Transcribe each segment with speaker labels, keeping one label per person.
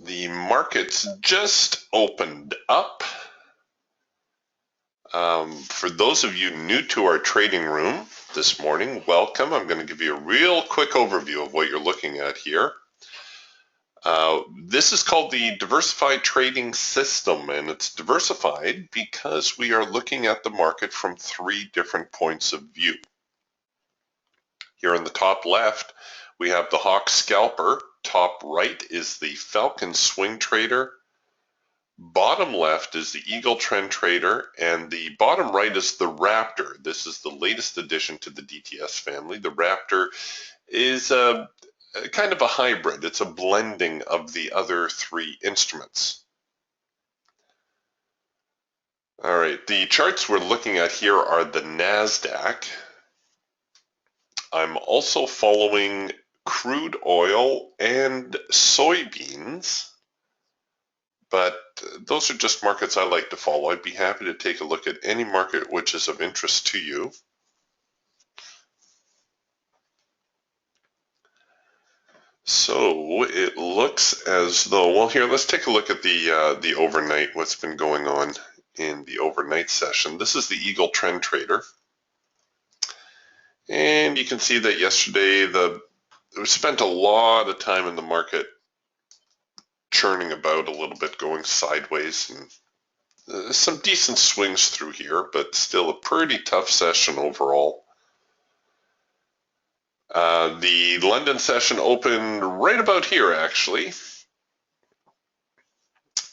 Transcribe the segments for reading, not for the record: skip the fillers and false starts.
Speaker 1: The markets just opened up. For those of you new to our trading room this morning, welcome. I'm going to give you a real quick overview of what you're looking at here. This is called the diversified trading system, and it's diversified because we are looking at the market from 3 different points of view. Here in the top left, we have the Hawk Scalper. Top right is the Falcon Swing Trader. Bottom left is the Eagle Trend Trader, and the bottom right is the Raptor. This is the latest addition to the DTS family. The Raptor is kind of a hybrid. It's a blending of the other 3 instruments. All right, the charts we're looking at here are the NASDAQ. I'm also following crude oil and soybeans, but those are just markets I like to follow. I'd be happy to take a look at any market which is of interest to you. So it looks as though, well, here, let's take a look at the overnight, what's been going on in the overnight session. This is the Eagle Trend Trader. And you can see that yesterday we spent a lot of time in the market churning about a little bit, going sideways, and some decent swings through here, but still a pretty tough session overall. The London session opened right about here, actually,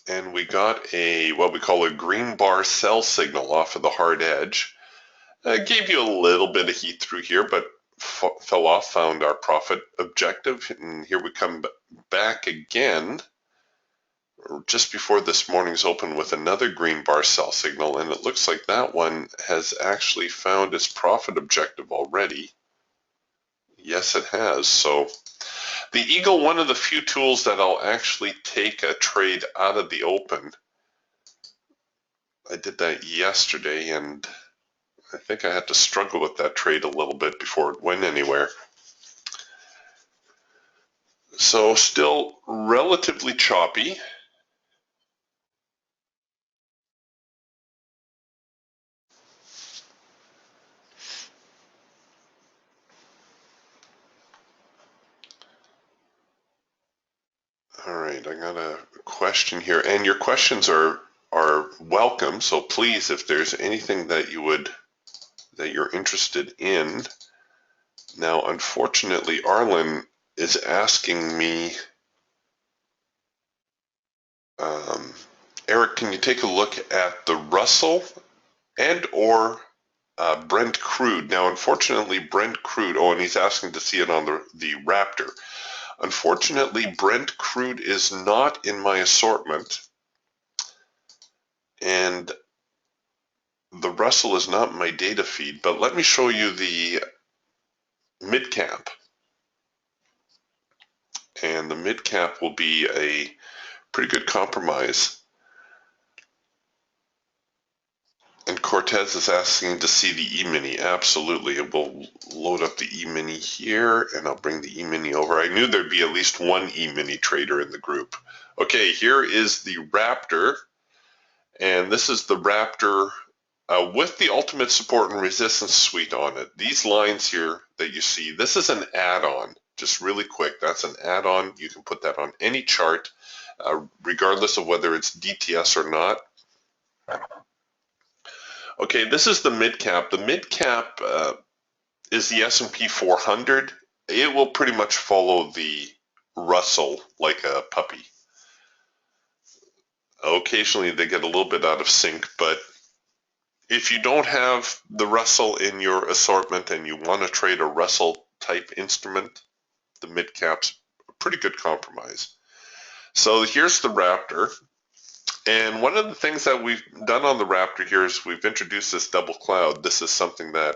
Speaker 1: and we got what we call a green bar sell signal off of the hard edge. Gave you a little bit of heat through here, but fell off, found our profit objective, and here we come back again just before this morning's open with another green bar sell signal, and it looks like that one has actually found its profit objective already. Yes, it has. So the Eagle, one of the few tools that I'll actually take a trade out of the open. I did that yesterday, and I think I had to struggle with that trade a little bit before it went anywhere. So still relatively choppy. All right, I got a question here, and your questions are welcome. So please, if there's anything that you're interested in. Now, unfortunately, Arlen is asking me, Eric, can you take a look at the Russell and or Brent crude? Now, unfortunately, Brent crude. Oh, and he's asking to see it on the Raptor. Unfortunately, Brent crude is not in my assortment, and the Russell is not in my data feed, but let me show you the mid cap. And the mid cap will be a pretty good compromise. And Cortez is asking to see the E-mini. Absolutely. It will load up the E-mini here, and I'll bring the E-mini over. I knew there'd be at least one E-mini trader in the group. Okay, here is the Raptor, and this is the Raptor with the ultimate support and resistance suite on it. These lines here that you see, this is an add-on. Just really quick, that's an add-on. You can put that on any chart, regardless of whether it's DTS or not. Okay, this is the mid cap. The mid cap is the S&P 400. It will pretty much follow the Russell like a puppy. Occasionally they get a little bit out of sync, but if you don't have the Russell in your assortment and you want to trade a Russell type instrument, the mid cap's a pretty good compromise. So here's the Raptor. And one of the things that we've done on the Raptor here is we've introduced this double cloud. This is something that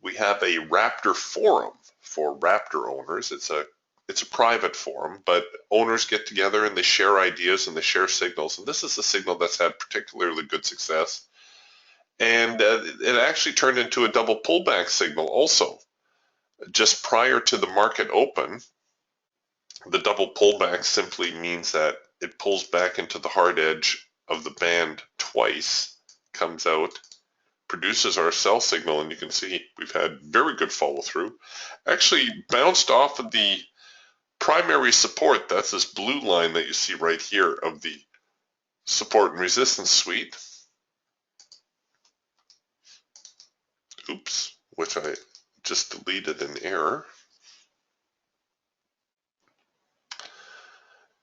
Speaker 1: we have a Raptor forum for Raptor owners. It's a private forum, but owners get together and they share ideas and they share signals. And this is a signal that's had particularly good success. And it actually turned into a double pullback signal also. Just prior to the market open, the double pullback simply means that it pulls back into the hard edge of the band twice, comes out, produces our sell signal, and you can see we've had very good follow through. Actually bounced off of the primary support. That's this blue line that you see right here of the support and resistance suite. Oops, which I just deleted an error.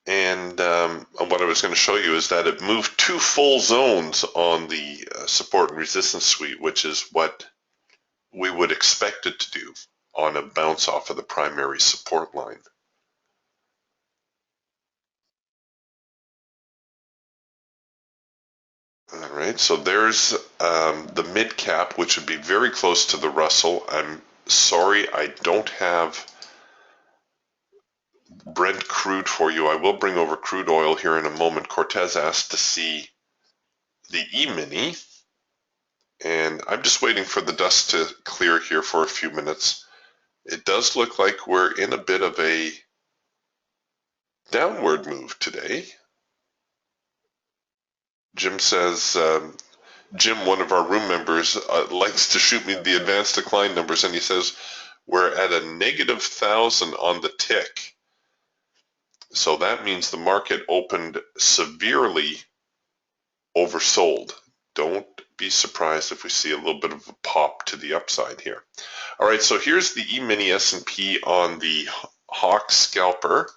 Speaker 1: And what I was going to show you is that it moved 2 full zones on the support and resistance suite, which is what we would expect it to do on a bounce off of the primary support line. All right, so there's the mid cap, which would be very close to the Russell. I'm sorry I don't have Brent crude for you. I will bring over crude oil here in a moment. Cortez asked to see the E-mini, and I'm just waiting for the dust to clear here for a few minutes. It does look like we're in a bit of a downward move today. Jim says, Jim, one of our room members, likes to shoot me the advanced decline numbers, and he says we're at a -1,000 on the tick. So that means the market opened severely oversold. Don't be surprised if we see a little bit of a pop to the upside here. All right, so here's the E-mini S&P on the Hawk scalper.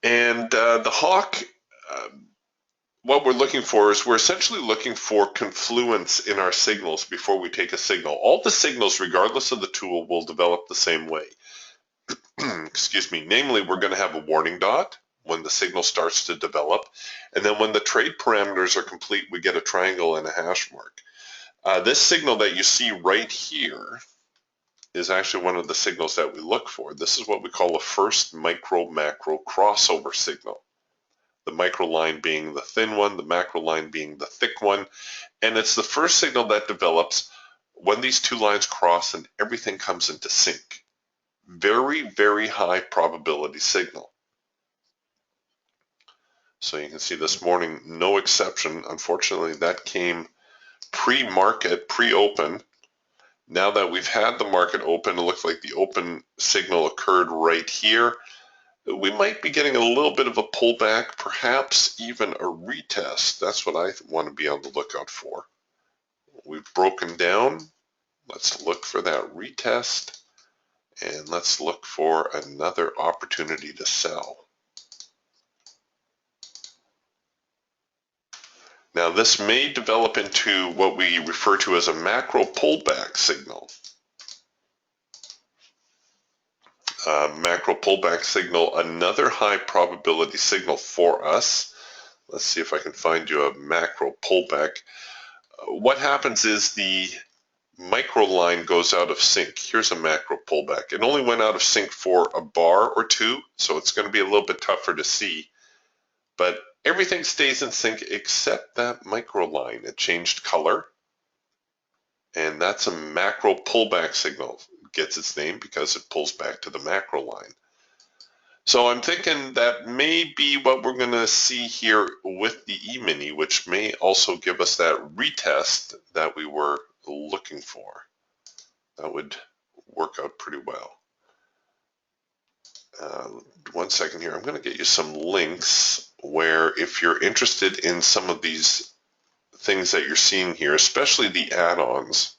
Speaker 1: And the Hawk, what we're looking for is we're essentially looking for confluence in our signals before we take a signal. All the signals, regardless of the tool, will develop the same way. Excuse me. Namely, we're going to have a warning dot when the signal starts to develop. And then when the trade parameters are complete, we get a triangle and a hash mark. This signal that you see right here is actually one of the signals that we look for. This is what we call a first micro-macro crossover signal. The micro line being the thin one, the macro line being the thick one. And it's the first signal that develops when these two lines cross and everything comes into sync. Very, very high probability signal. So you can see this morning, no exception. Unfortunately, that came pre-market, pre-open. Now that we've had the market open, it looks like the open signal occurred right here. We might be getting a little bit of a pullback, perhaps even a retest. That's what I want to be on the lookout for. We've broken down. Let's look for that retest, and let's look for another opportunity to sell. Now this may develop into what we refer to as a macro pullback signal. Macro pullback signal, another high probability signal for us. Let's see if I can find you a macro pullback. What happens is the micro line goes out of sync. Here's a macro pullback. It only went out of sync for a bar or two, so it's going to be a little bit tougher to see. But everything stays in sync except that micro line. It changed color, and that's a macro pullback signal. It gets its name because it pulls back to the macro line. So I'm thinking that may be what we're going to see here with the E-mini, which may also give us that retest that we were looking for. That would work out pretty well. 1 second here. I'm going to get you some links where if you're interested in some of these things that you're seeing here, especially the add-ons,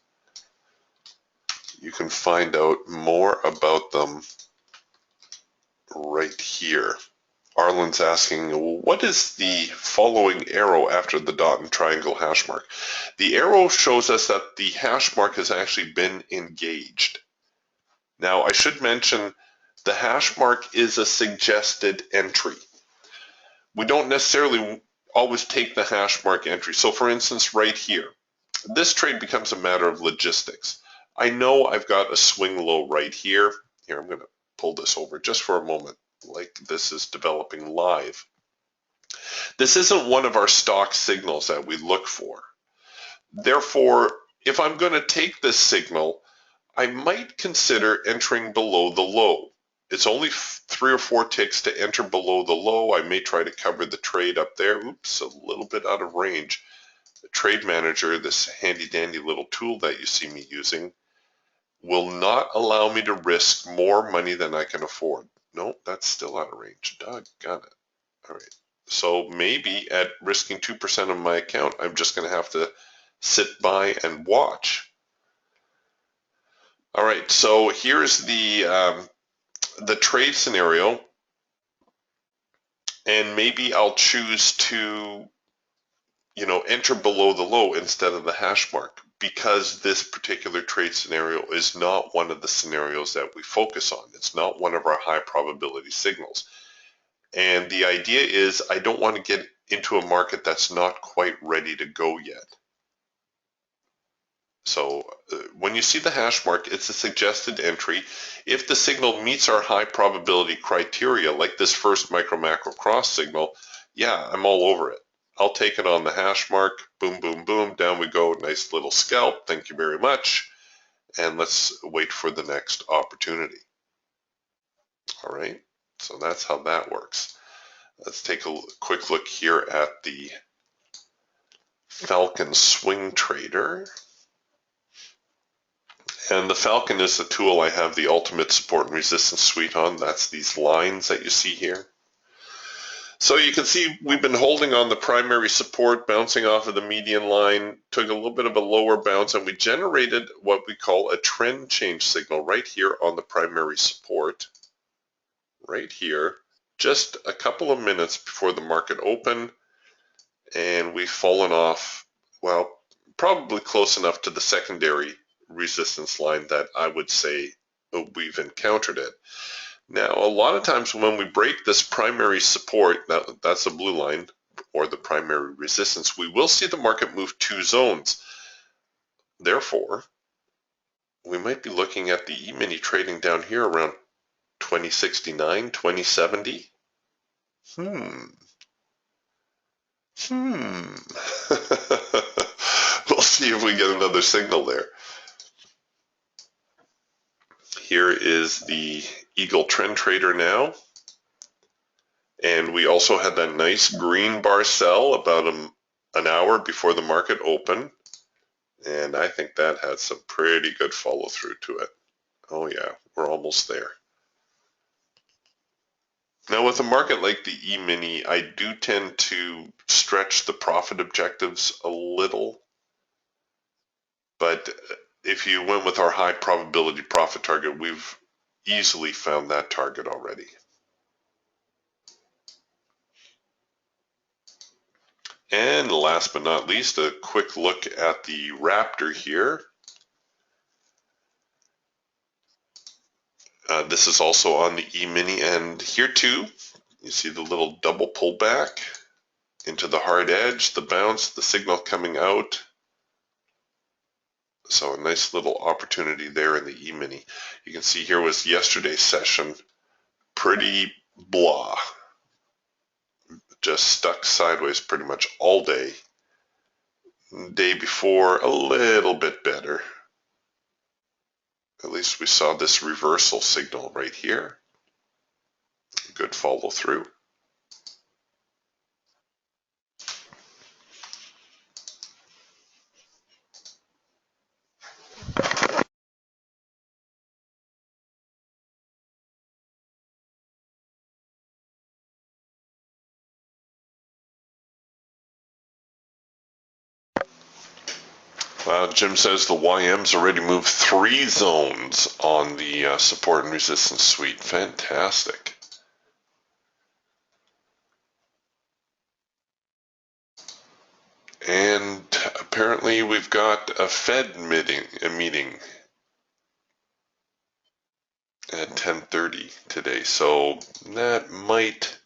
Speaker 1: you can find out more about them right here. Arlen's asking, what is the following arrow after the dot and triangle hash mark? The arrow shows us that the hash mark has actually been engaged. Now, I should mention the hash mark is a suggested entry. We don't necessarily always take the hash mark entry. So for instance, right here, this trade becomes a matter of logistics. I know I've got a swing low right here. Here, I'm going to pull this over just for a moment, like this is developing live. This isn't one of our stock signals that we look for. Therefore, if I'm going to take this signal, I might consider entering below the low. It's only 3 or 4 ticks to enter below the low. I may try to cover the trade up there. Oops, a little bit out of range. The Trade Manager, this handy dandy little tool that you see me using, will not allow me to risk more money than I can afford. No, that's still out of range. Doggone it. All right. So maybe at risking 2% of my account, I'm just going to have to sit by and watch. All right. So here's the trade scenario, and maybe I'll choose to, enter below the low instead of the hash mark, because this particular trade scenario is not one of the scenarios that we focus on. It's not one of our high probability signals. And the idea is I don't want to get into a market that's not quite ready to go yet. So when you see the hash mark, it's a suggested entry. If the signal meets our high probability criteria, like this first micro macro cross signal, yeah, I'm all over it. I'll take it on the hash mark. Boom, boom, boom. Down we go. Nice little scalp. Thank you very much. And let's wait for the next opportunity. All right. So that's how that works. Let's take a quick look here at the Falcon Swing Trader. And the Falcon is the tool I have the ultimate support and resistance suite on. That's these lines that you see here. So you can see we've been holding on the primary support, bouncing off of the median line, took a little bit of a lower bounce, and we generated what we call a trend change signal right here on the primary support, right here, just a couple of minutes before the market opened, and we've fallen off, well, probably close enough to the secondary resistance line that I would say we've encountered it. Now, a lot of times when we break this primary support, that's the blue line, or the primary resistance, we will see the market move 2 zones. Therefore, we might be looking at the E-mini trading down here around 2069, 2070. We'll see if we get another signal there. Here is the Eagle Trend Trader now. And we also had that nice green bar sell about an hour before the market opened. And I think that had some pretty good follow through to it. Oh yeah, we're almost there. Now with a market like the E-mini, I do tend to stretch the profit objectives a little. But if you went with our high probability profit target, we've easily found that target already. And last but not least, a quick look at the Raptor here. This is also on the E-mini, and here too, you see the little double pullback into the hard edge, the bounce, the signal coming out. So a nice little opportunity there in the E-mini. You can see here was yesterday's session, pretty blah. Just stuck sideways pretty much all day. Day before, a little bit better. At least we saw this reversal signal right here. Good follow through. Jim says the YM's already moved 3 zones on the support and resistance suite. Fantastic. And apparently we've got a Fed meeting at 10:30 today, so that might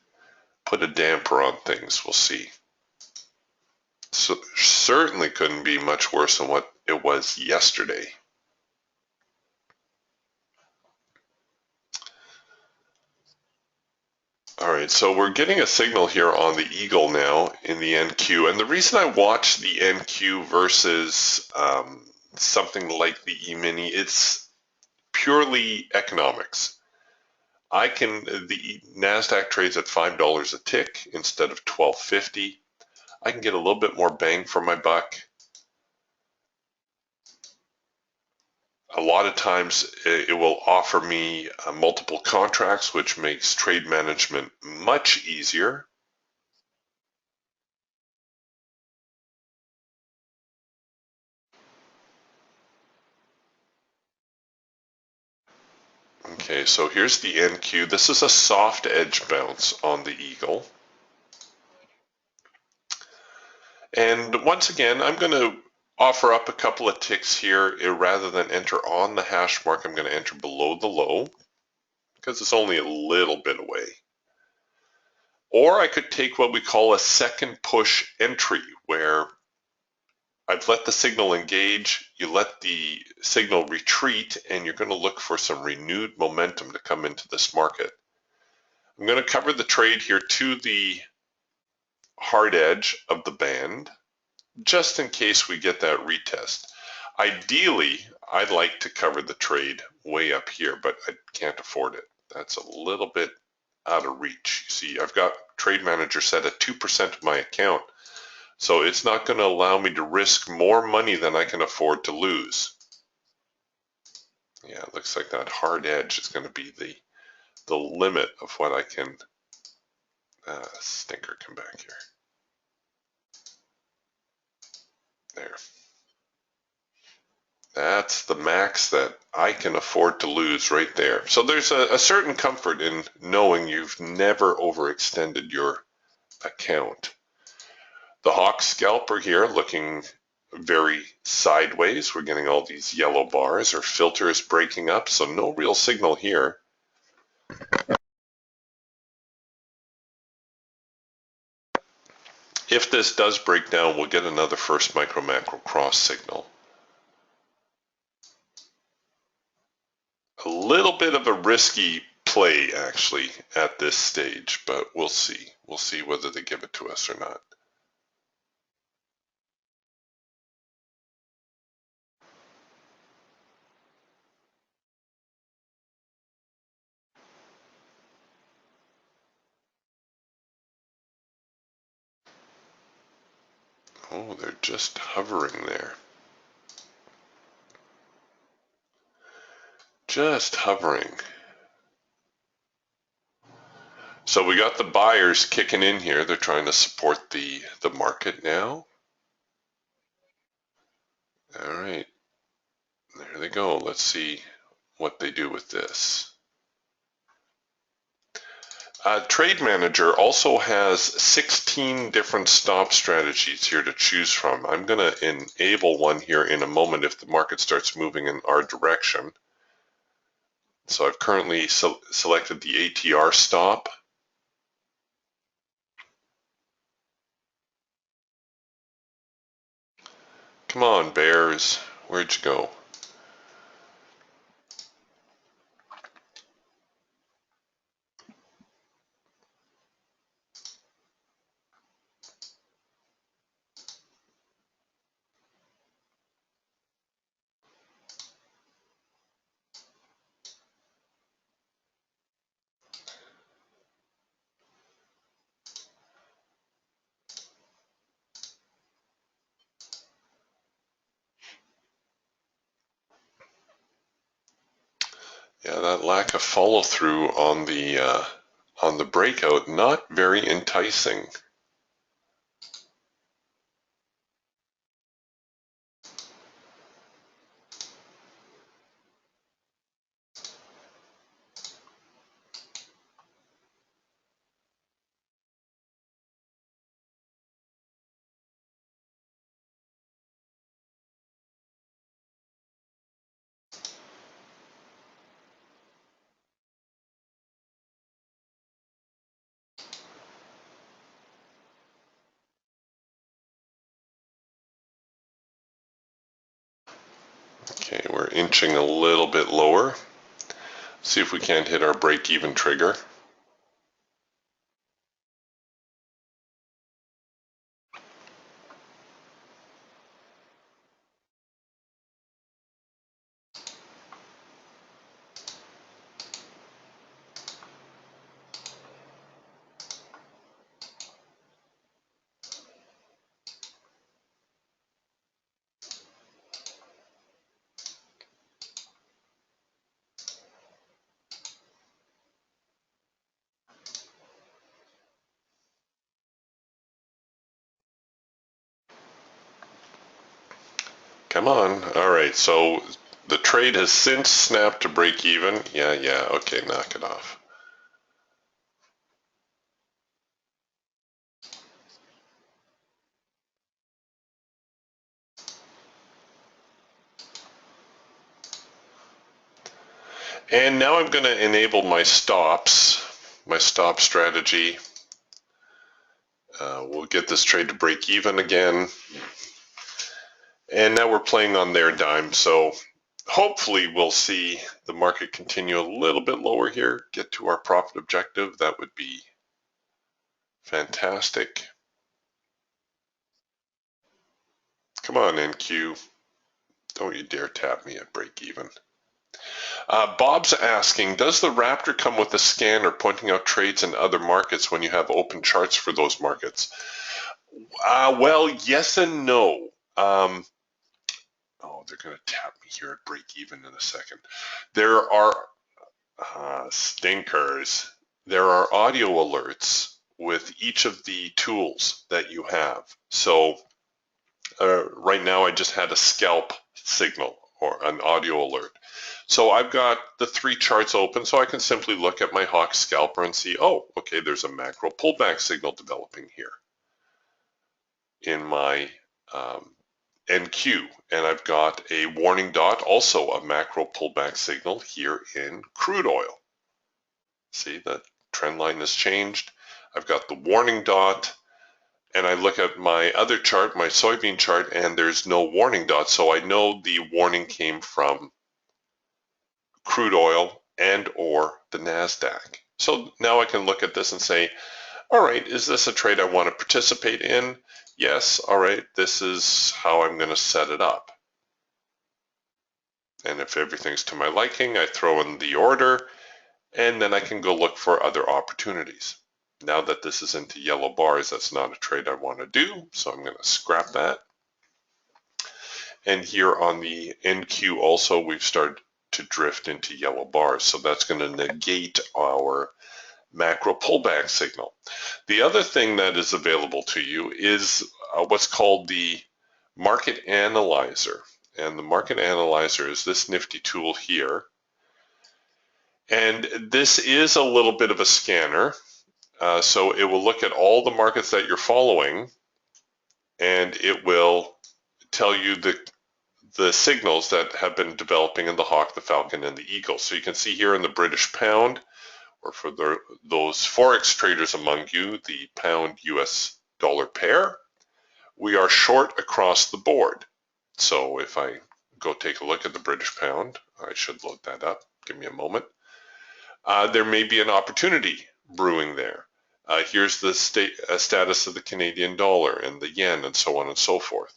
Speaker 1: put a damper on things. We'll see. So certainly couldn't be much worse than what it was yesterday. All right, so we're getting a signal here on the Eagle now in the NQ, and the reason I watch the NQ versus something like the E-mini, it's purely economics. The NASDAQ trades at $5 a tick instead of $12.50. I can get a little bit more bang for my buck. A lot of times it will offer me multiple contracts, which makes trade management much easier. Okay, so here's the NQ. This is a soft edge bounce on the eagle. And once again, I'm going to offer up a couple of ticks here. Rather than enter on the hash mark, I'm going to enter below the low because it's only a little bit away. Or I could take what we call a second push entry, where I've let the signal engage, you let the signal retreat, and you're going to look for some renewed momentum to come into this market. I'm going to cover the trade here to the hard edge of the band, just in case we get that retest. Ideally, I'd like to cover the trade way up here, but I can't afford it. That's a little bit out of reach. You see, I've got Trade Manager set at 2% of my account, so it's not going to allow me to risk more money than I can afford to lose. Yeah, it looks like that hard edge is going to be the limit of what I can. Stinker, come back here. There. That's the max that I can afford to lose right there. So there's a certain comfort in knowing you've never overextended your account. The Hawk scalper here looking very sideways. We're getting all these yellow bars. Our filter is breaking up, so no real signal here. If this does break down, we'll get another first micro macro cross signal. A little bit of a risky play actually at this stage, but we'll see. We'll see whether they give it to us or not. Oh, they're just hovering there. Just hovering. So we got the buyers kicking in here. They're trying to support the market now. All right. There they go. Let's see what they do with this. Trade Manager also has 16 different stop strategies here to choose from. I'm going to enable one here in a moment if the market starts moving in our direction. So I've currently selected the ATR stop. Come on, bears. Where'd you go? Yeah, that lack of follow through on the breakout, not very enticing. Okay, we're inching a little bit lower. See if we can't hit our break-even trigger. Come on. All right, so the trade has since snapped to break even. Yeah, okay, knock it off. And now I'm going to enable my stops, my stop strategy. We'll get this trade to break even again. And now we're playing on their dime, so hopefully we'll see the market continue a little bit lower here, get to our profit objective. That would be fantastic. Come on, NQ. Don't you dare tap me at break even. Bob's asking, does the Raptor come with a scanner pointing out trades in other markets when you have open charts for those markets? Well, yes and no. Oh, they're going to tap me here at break even in a second. There are stinkers. There are audio alerts with each of the tools that you have. So right now I just had a scalp signal or an audio alert. So I've got the three charts open, so I can simply look at my Hawk scalper and see, oh, okay, there's a macro pullback signal developing here in my NQ. And I've got a warning dot, also a macro pullback signal here in crude oil. See, that trend line has changed. I've got the warning dot, and I look at my other chart, my soybean chart, and there's no warning dot, so I know the warning came from crude oil and or the NASDAQ. So now I can look at this and say, all right, is this a trade I want to participate in? Yes, all right, this is how I'm going to set it up. And if everything's to my liking, I throw in the order, and then I can go look for other opportunities. Now that this is into yellow bars, that's not a trade I want to do, so I'm going to scrap that. And here on the NQ also, we've started to drift into yellow bars, so that's going to negate our macro pullback signal. The other thing that is available to you is what's called the market analyzer. And the market analyzer is this nifty tool here. And this is a little bit of a scanner. So it will look at all the markets that you're following, and it will tell you the signals that have been developing in the Hawk, the Falcon, and the Eagle. So you can see here in the British pound, or for those Forex traders among you, the pound US dollar pair, we are short across the board. So if I go take a look at the British pound, I should load that up. Give me a moment. There may be an opportunity brewing there. Here's the status of the Canadian dollar and the yen and so on and so forth.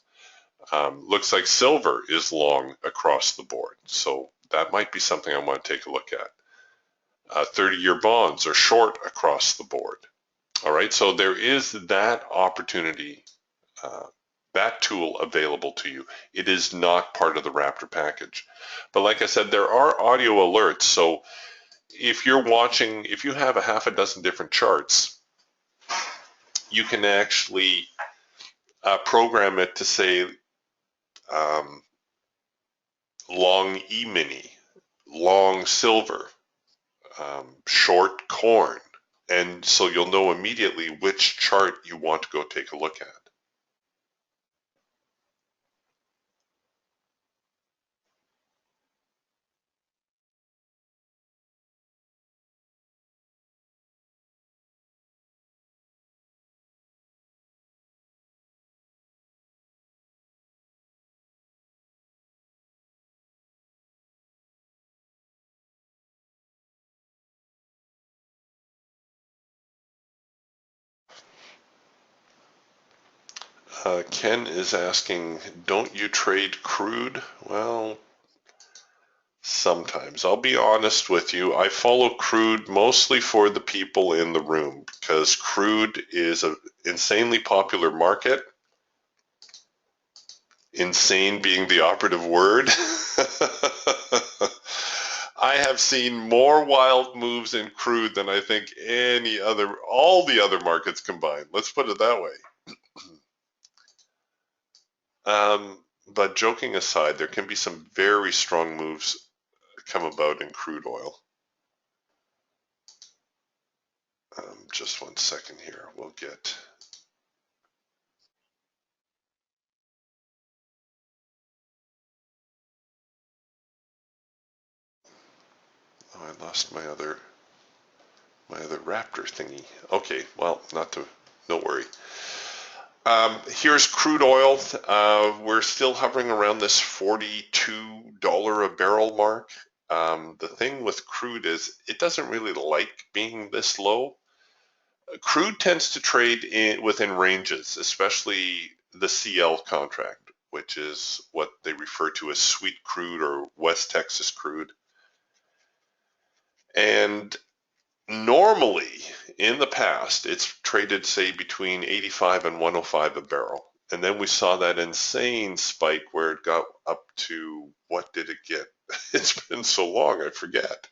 Speaker 1: Looks like silver is long across the board. So that might be something I want to take a look at. 30-year bonds are short across the board. All right, so there is that opportunity, that tool available to you. It is not part of the Raptor package. But like I said, there are audio alerts. So if you're watching, if you have a half a dozen different charts, you can actually program it to say long E-mini, long silver, short corn. And so you'll know immediately which chart you want to go take a look at. Ken is asking, don't you trade crude? Well, sometimes. I'll be honest with you. I follow crude mostly for the people in the room because crude is an insanely popular market. Insane being the operative word. I have seen more wild moves in crude than I think all the other markets combined. Let's put it that way. But joking aside, there can be some very strong moves come about in crude oil. Just 1 second here. We'll get... Oh, I lost my other Raptor thingy. Okay, well, no worry. Here's crude oil. We're still hovering around this $42 a barrel mark. The thing with crude is it doesn't really like being this low. Crude tends to trade within ranges, especially the CL contract, which is what they refer to as sweet crude or West Texas crude. And normally, in the past, it's traded, say, between 85 and 105 a barrel. And then we saw that insane spike where it got up to, what did it get? It's been so long, I forget.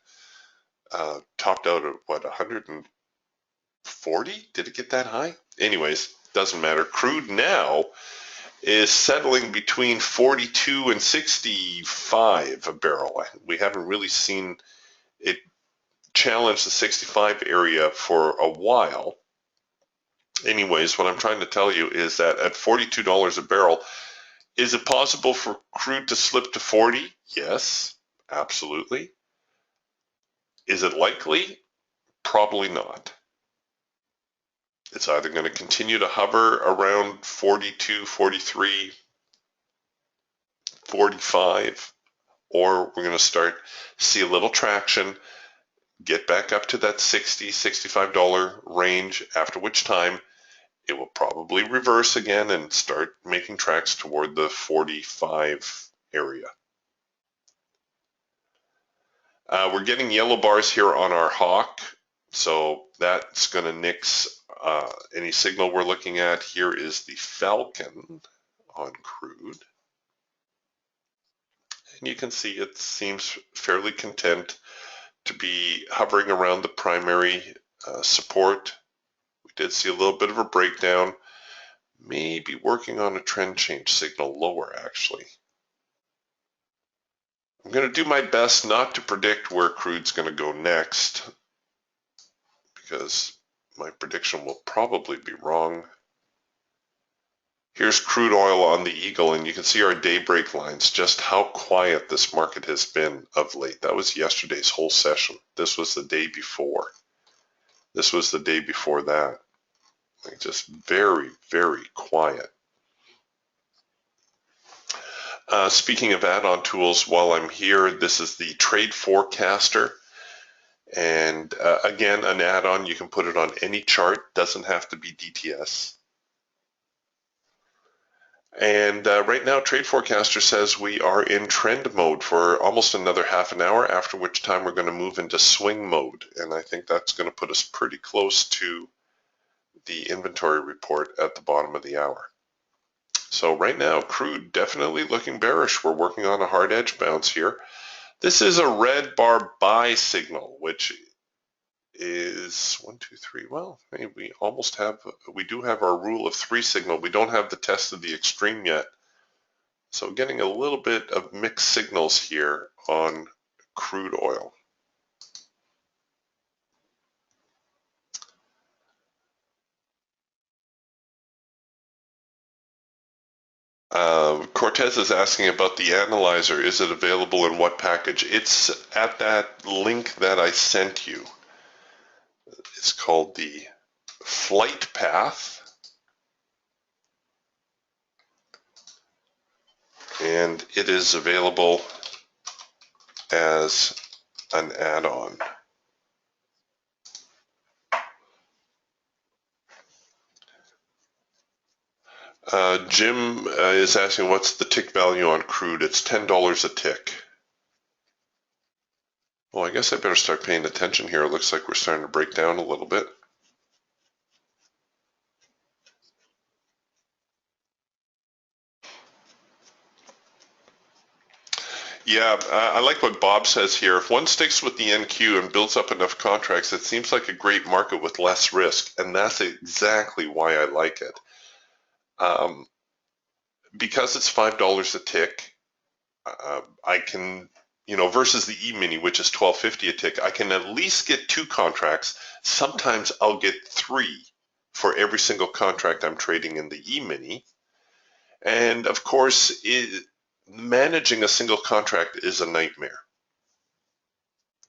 Speaker 1: Topped out at, what, 140? Did it get that high? Anyways, doesn't matter. Crude now is settling between 42 and 65 a barrel. We haven't really seen it challenge the 65 area for a while. Anyways, what I'm trying to tell you is that at $42 a barrel, is it possible for crude to slip to 40? Yes, absolutely. Is it likely? Probably not. It's either going to continue to hover around 42, 43, 45, or we're going to start see a little traction, get back up to that $60, $65 range, after which time it will probably reverse again and start making tracks toward the 45 area. We're getting yellow bars here on our hawk, so that's going to nix any signal we're looking at. Here is the Falcon on crude. And you can see it seems fairly content to be hovering around the primary support. We did see a little bit of a breakdown, maybe working on a trend change signal lower actually. I'm going to do my best not to predict where crude's going to go next because my prediction will probably be wrong. Here's crude oil on the Eagle, and you can see our daybreak lines, just how quiet this market has been of late. That was yesterday's whole session. This was the day before. This was the day before that. Like just very, very quiet. Speaking of add-on tools, while I'm here, this is the Trade Forecaster. And again, an add-on, you can put it on any chart, doesn't have to be DTS. And right now, Trade Forecaster says we are in trend mode for almost another half an hour, after which time we're going to move into swing mode. And I think that's going to put us pretty close to the inventory report at the bottom of the hour. So right now, crude definitely looking bearish. We're working on a hard edge bounce here. This is a red bar buy signal, which is 1, 2, 3. Well, hey, we do have our rule of 3 signal. We don't have the test of the extreme yet. So getting a little bit of mixed signals here on crude oil. Cortez is asking about the analyzer. Is it available in what package? It's at that link that I sent you. It's called the Flight Path. And it is available as an add-on. Jim is asking what's the tick value on crude. It's $10 a tick. Well, I guess I better start paying attention here. It looks like we're starting to break down a little bit. Yeah, I like what Bob says here. If one sticks with the NQ and builds up enough contracts, it seems like a great market with less risk, and that's exactly why I like it. because it's $5 a tick, I can, versus the E-mini, which is $12.50 a tick, I can at least get 2 contracts. Sometimes I'll get 3 for every single contract I'm trading in the E-mini. And of course, managing a single contract is a nightmare,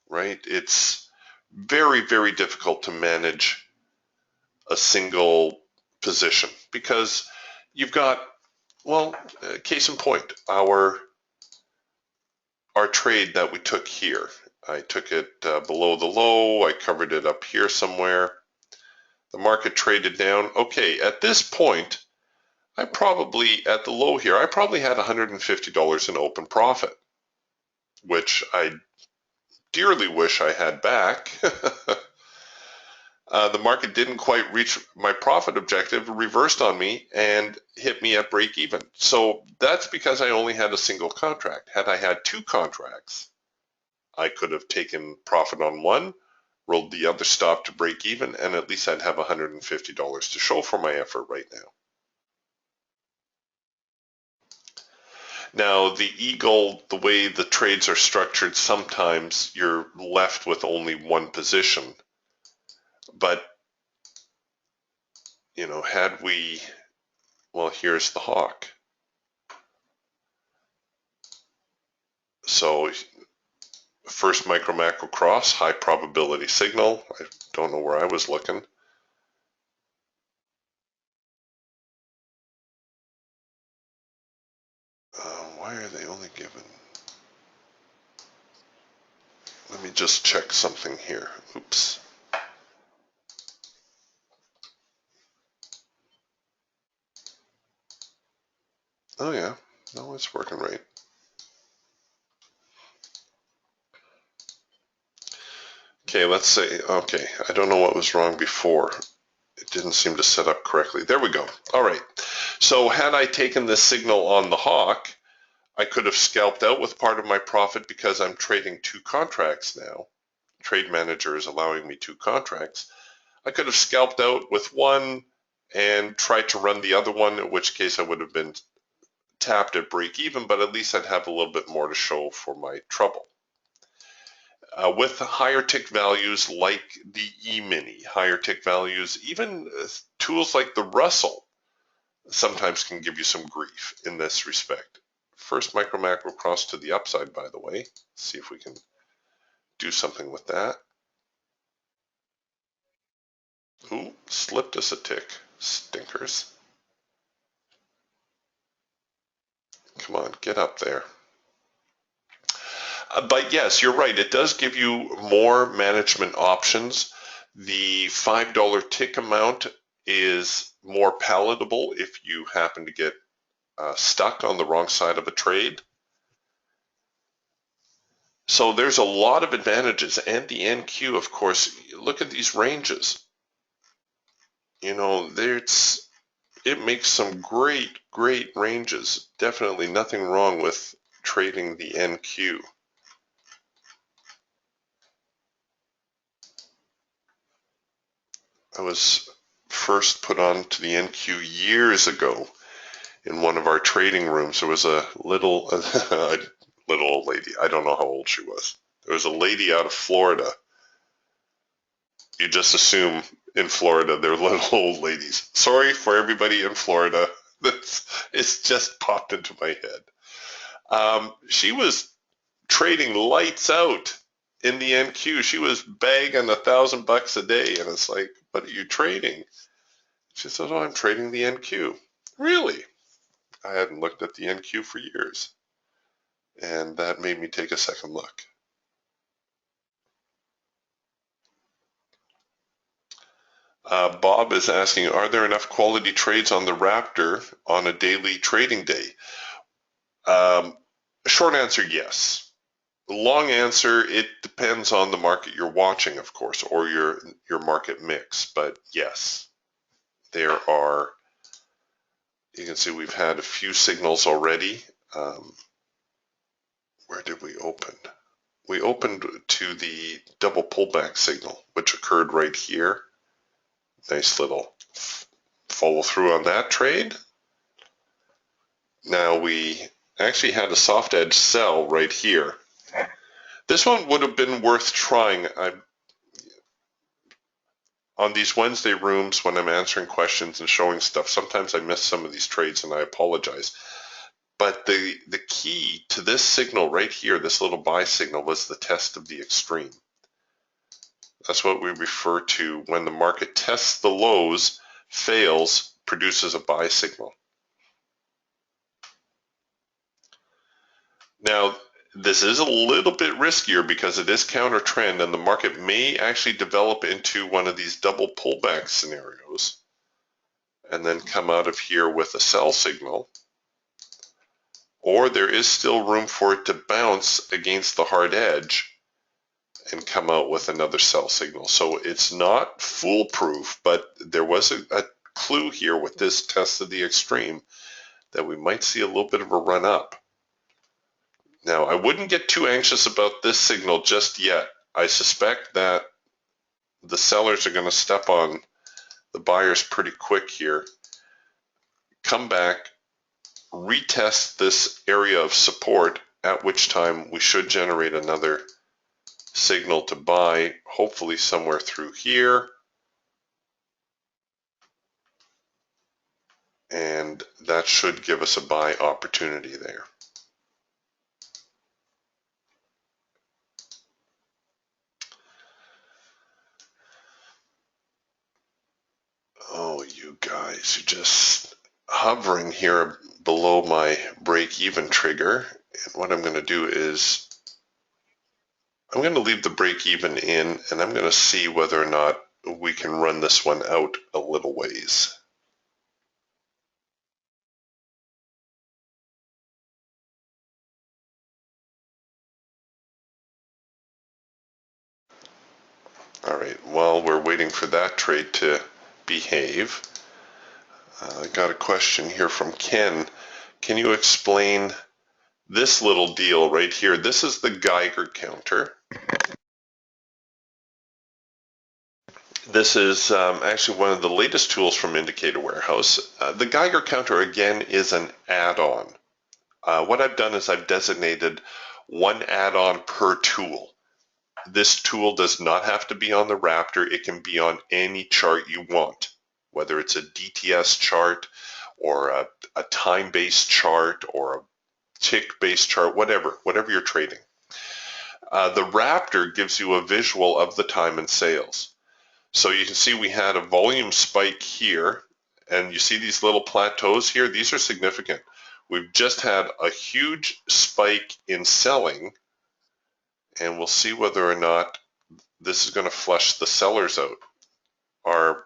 Speaker 1: right? It's very, very difficult to manage a single position because you've got, well, case in point, our trade that we took here. I took it below the low. I covered it up here somewhere. The market traded down. Okay, at this point, at the low here, I probably had $150 in open profit, which I dearly wish I had back. The market didn't quite reach my profit objective, reversed on me, and hit me at break even. So that's because I only had a single contract. Had I had 2 contracts, I could have taken profit on one, rolled the other stop to break even, and at least I'd have $150 to show for my effort right now. Now, the Eagle, the way the trades are structured, sometimes you're left with only one position. But, had we, well, here's the hawk. So, first micro macro cross, high probability signal. I don't know where I was looking. Why are they only given? Let me just check something here. Oops. Oh yeah, no, it's working right. Okay, let's say, okay, I don't know what was wrong before. It didn't seem to set up correctly. There we go. All right. So had I taken this signal on the hawk, I could have scalped out with part of my profit because I'm trading 2 contracts now. Trade Manager is allowing me 2 contracts. I could have scalped out with one and tried to run the other one, in which case I would have been tapped at break even, but at least I'd have a little bit more to show for my trouble. With higher tick values like the E-mini, higher tick values, even tools like the Russell sometimes can give you some grief in this respect. First micro macro cross to the upside, by the way. See if we can do something with that. Ooh, slipped us a tick. Stinkers. Come on, get up there. But yes, you're right. It does give you more management options. The $5 tick amount is more palatable if you happen to get stuck on the wrong side of a trade. So there's a lot of advantages. And the NQ, of course, look at these ranges. It makes some great, great ranges. Definitely nothing wrong with trading the NQ. I was first put on to the NQ years ago in one of our trading rooms. There was a little old lady. I don't know how old she was. There was a lady out of Florida. You just assume in Florida they're little old ladies. Sorry for everybody in Florida. It's just popped into my head. She was trading lights out in the NQ. She was bagging $1,000 a day, and it's like, what are you trading? She said, oh, I'm trading the NQ. Really? I hadn't looked at the NQ for years, and that made me take a second look. Bob is asking, are there enough quality trades on the Raptor on a daily trading day? Short answer, yes. Long answer, it depends on the market you're watching, of course, or your market mix. But yes, there are, you can see we've had a few signals already. Where did we open? We opened to the double pullback signal, which occurred right here. Nice little follow through on that trade. Now we actually had a soft edge sell right here. This one would have been worth trying. On these Wednesday rooms when I'm answering questions and showing stuff, sometimes I miss some of these trades and I apologize. But the key to this signal right here, this little buy signal, was the test of the extreme. That's what we refer to when the market tests the lows, fails, produces a buy signal. Now, this is a little bit riskier because it is counter trend and the market may actually develop into one of these double pullback scenarios and then come out of here with a sell signal. Or there is still room for it to bounce against the hard edge and come out with another sell signal. So it's not foolproof, but there was a clue here with this test of the extreme that we might see a little bit of a run up. Now, I wouldn't get too anxious about this signal just yet. I suspect that the sellers are going to step on the buyers pretty quick here, come back, retest this area of support, at which time we should generate another signal to buy, hopefully somewhere through here. And that should give us a buy opportunity there. Oh, you guys, you're just hovering here below my break-even trigger. And what I'm going to do is I'm going to leave the break-even in, and I'm going to see whether or not we can run this one out a little ways. All right, while we're waiting for that trade to behave, I got a question here from Ken. Can you explain this little deal right here? This is the Geiger counter. This is actually one of the latest tools from Indicator Warehouse. The Geiger counter, again, is an add-on. What I've done is I've designated one add-on per tool. This tool does not have to be on the Raptor. It can be on any chart you want, whether it's a DTS chart or a time-based chart or a tick-based chart, whatever you're trading. The Raptor gives you a visual of the time and sales. So you can see we had a volume spike here, and you see these little plateaus here. These are significant. We've just had a huge spike in selling, and we'll see whether or not this is going to flush the sellers out. Our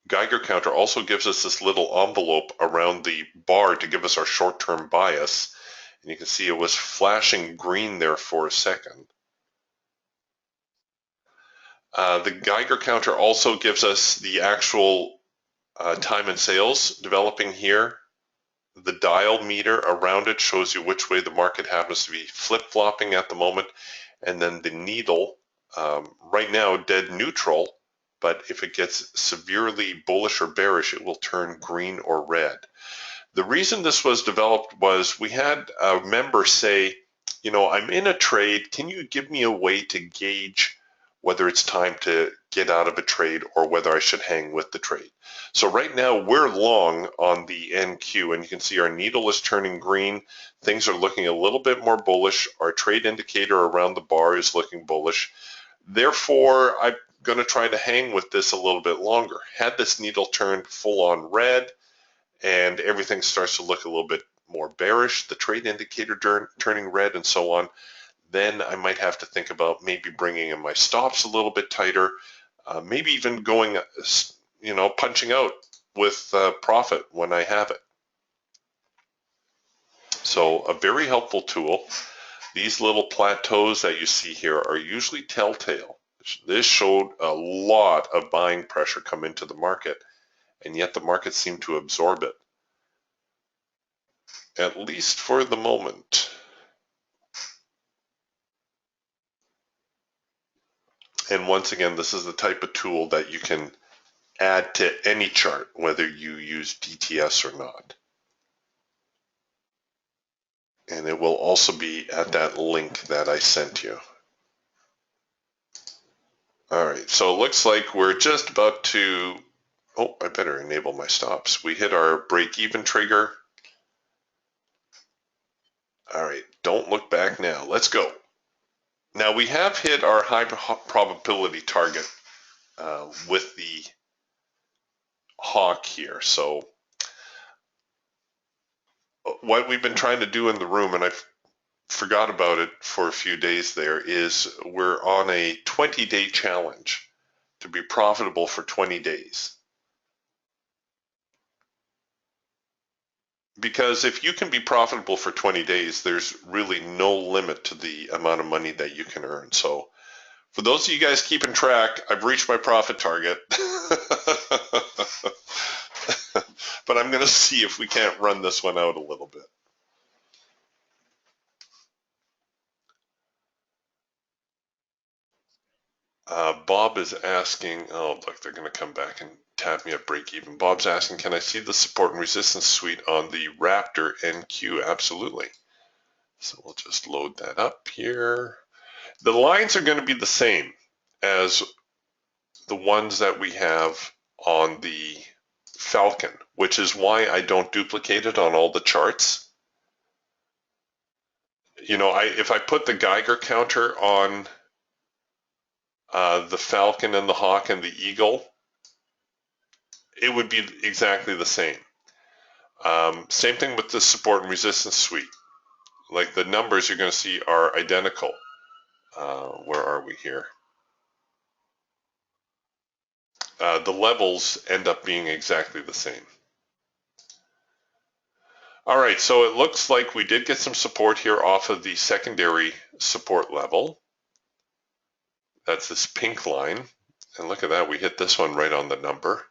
Speaker 1: Geiger counter also gives us this little envelope around the bar to give us our short-term bias. And you can see it was flashing green there for a second. The Geiger counter also gives us the actual time and sales developing here. The dial meter around it shows you which way the market happens to be flip-flopping at the moment. And then the needle, right now dead neutral, but if it gets severely bullish or bearish, it will turn green or red. The reason this was developed was we had a member say, you know, I'm in a trade. Can you give me a way to gauge whether it's time to get out of a trade or whether I should hang with the trade? So right now we're long on the NQ, and you can see our needle is turning green. Things are looking a little bit more bullish. Our trade indicator around the bar is looking bullish. Therefore, I'm going to try to hang with this a little bit longer. Had this needle turned full on red and everything starts to look a little bit more bearish, the trade indicator turning red and so on, then I might have to think about maybe bringing in my stops a little bit tighter, maybe even going, you know, punching out with profit when I have it. So a very helpful tool. These little plateaus that you see here are usually telltale. This showed a lot of buying pressure come into the market, and yet the market seemed to absorb it, at least for the moment. And once again, this is the type of tool that you can add to any chart, whether you use DTS or not. And it will also be at that link that I sent you. All right, so it looks like we're just about to, oh, I better enable my stops. We hit our break-even trigger. All right, don't look back now. Let's go. Now we have hit our high probability target with the hawk here. So what we've been trying to do in the room, and I forgot about it for a few days there, is we're on a 20-day challenge to be profitable for 20 days. Because if you can be profitable for 20 days, there's really no limit to the amount of money that you can earn. So for those of you guys keeping track, I've reached my profit target. But I'm going to see if we can't run this one out a little bit. Bob is asking, oh, look, they're going to come back and tap me at break even. Bob's asking, can I see the support and resistance suite on the Raptor NQ? Absolutely. So we'll just load that up here. The lines are going to be the same as the ones that we have on the Falcon, which is why I don't duplicate it on all the charts. You know, if I put the Geiger counter on the Falcon and the Hawk and the Eagle, it would be exactly the same. Same thing with the support and resistance suite. Like the numbers you're going to see are identical. Where are we here? The levels end up being exactly the same. All right, so it looks like we did get some support here off of the secondary support level. That's this pink line. And look at that, we hit this one right on the number.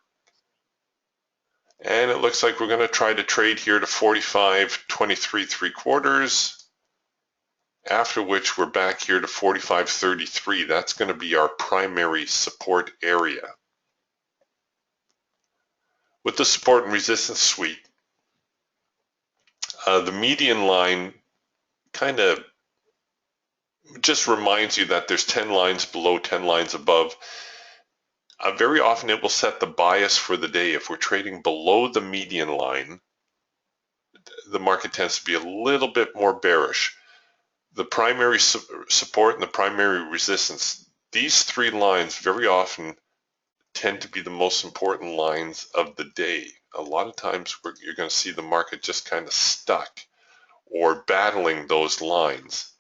Speaker 1: And it looks like we're going to try to trade here to 45.23 3/4. After which we're back here to 45.33. That's going to be our primary support area. With the support and resistance suite, the median line kind of just reminds you that there's 10 lines below, 10 lines above. Very often it will set the bias for the day. If we're trading below the median line, the market tends to be a little bit more bearish. The primary support and the primary resistance, these three lines very often tend to be the most important lines of the day. A lot of times you're going to see the market just kind of stuck or battling those lines.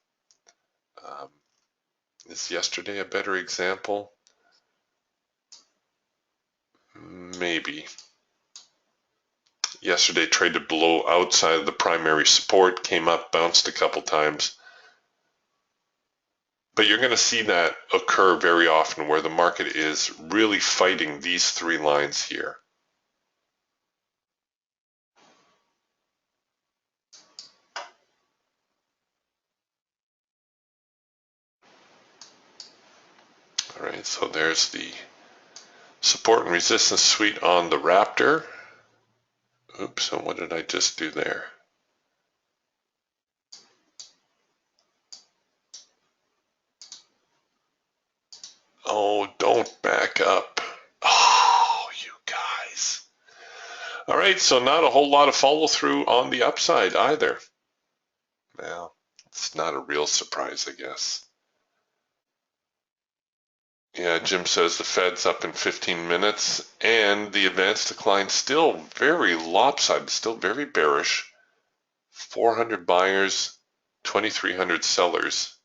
Speaker 1: Is yesterday a better example? Maybe. Yesterday traded below outside of the primary support, came up, bounced a couple times. But you're going to see that occur very often where the market is really fighting these three lines here. All right, so there's the support and resistance suite on the Raptor. Oops, and what did I just do there? Oh, don't back up. Oh, you guys. All right, so not a whole lot of follow through on the upside either. Well, it's not a real surprise, I guess. Yeah, Jim says the Fed's up in 15 minutes and the advanced decline still very lopsided, still very bearish. 400 buyers, 2,300 sellers.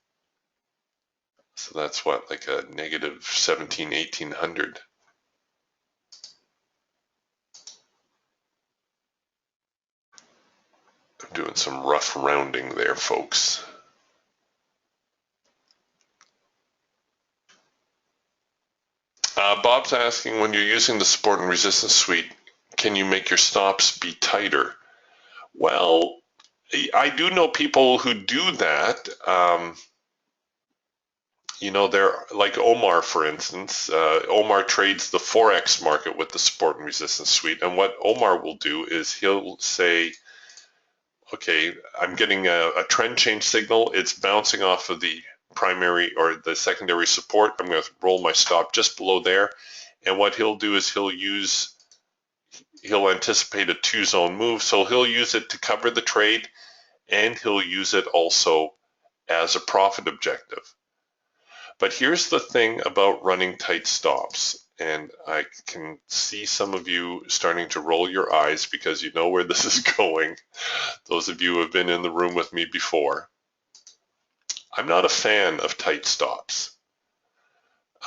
Speaker 1: So that's what, like a negative 17, 1,800. I'm doing some rough rounding there, folks. Bob's asking, when you're using the support and resistance suite, can you make your stops be tighter? Well, I do know people who do that. You know, they're like Omar, for instance. Omar trades the Forex market with the support and resistance suite. And what Omar will do is he'll say, okay, I'm getting a trend change signal. It's bouncing off of the primary or the secondary support. I'm going to roll my stop just below there. And what he'll do is he'll anticipate a two-zone move. So he'll use it to cover the trade, and he'll use it also as a profit objective. But here's the thing about running tight stops. And I can see some of you starting to roll your eyes because you know where this is going. Those of you who have been in the room with me before. I'm not a fan of tight stops.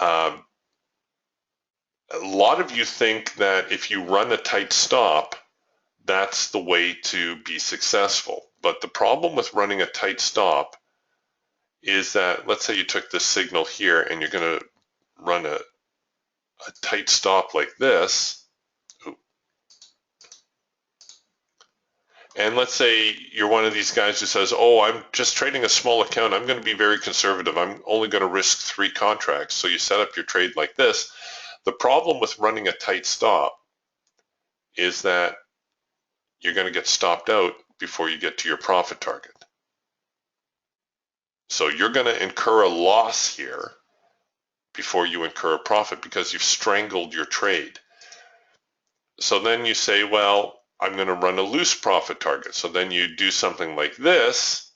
Speaker 1: A lot of you think that if you run a tight stop, that's the way to be successful. But the problem with running a tight stop is that, let's say you took this signal here and you're going to run a tight stop like this. And let's say you're one of these guys who says, oh, I'm just trading a small account. I'm going to be very conservative. I'm only going to risk 3 contracts. So you set up your trade like this. The problem with running a tight stop is that you're going to get stopped out before you get to your profit target. So you're going to incur a loss here before you incur a profit because you've strangled your trade. So then you say, well, I'm going to run a loose profit target. So then you do something like this,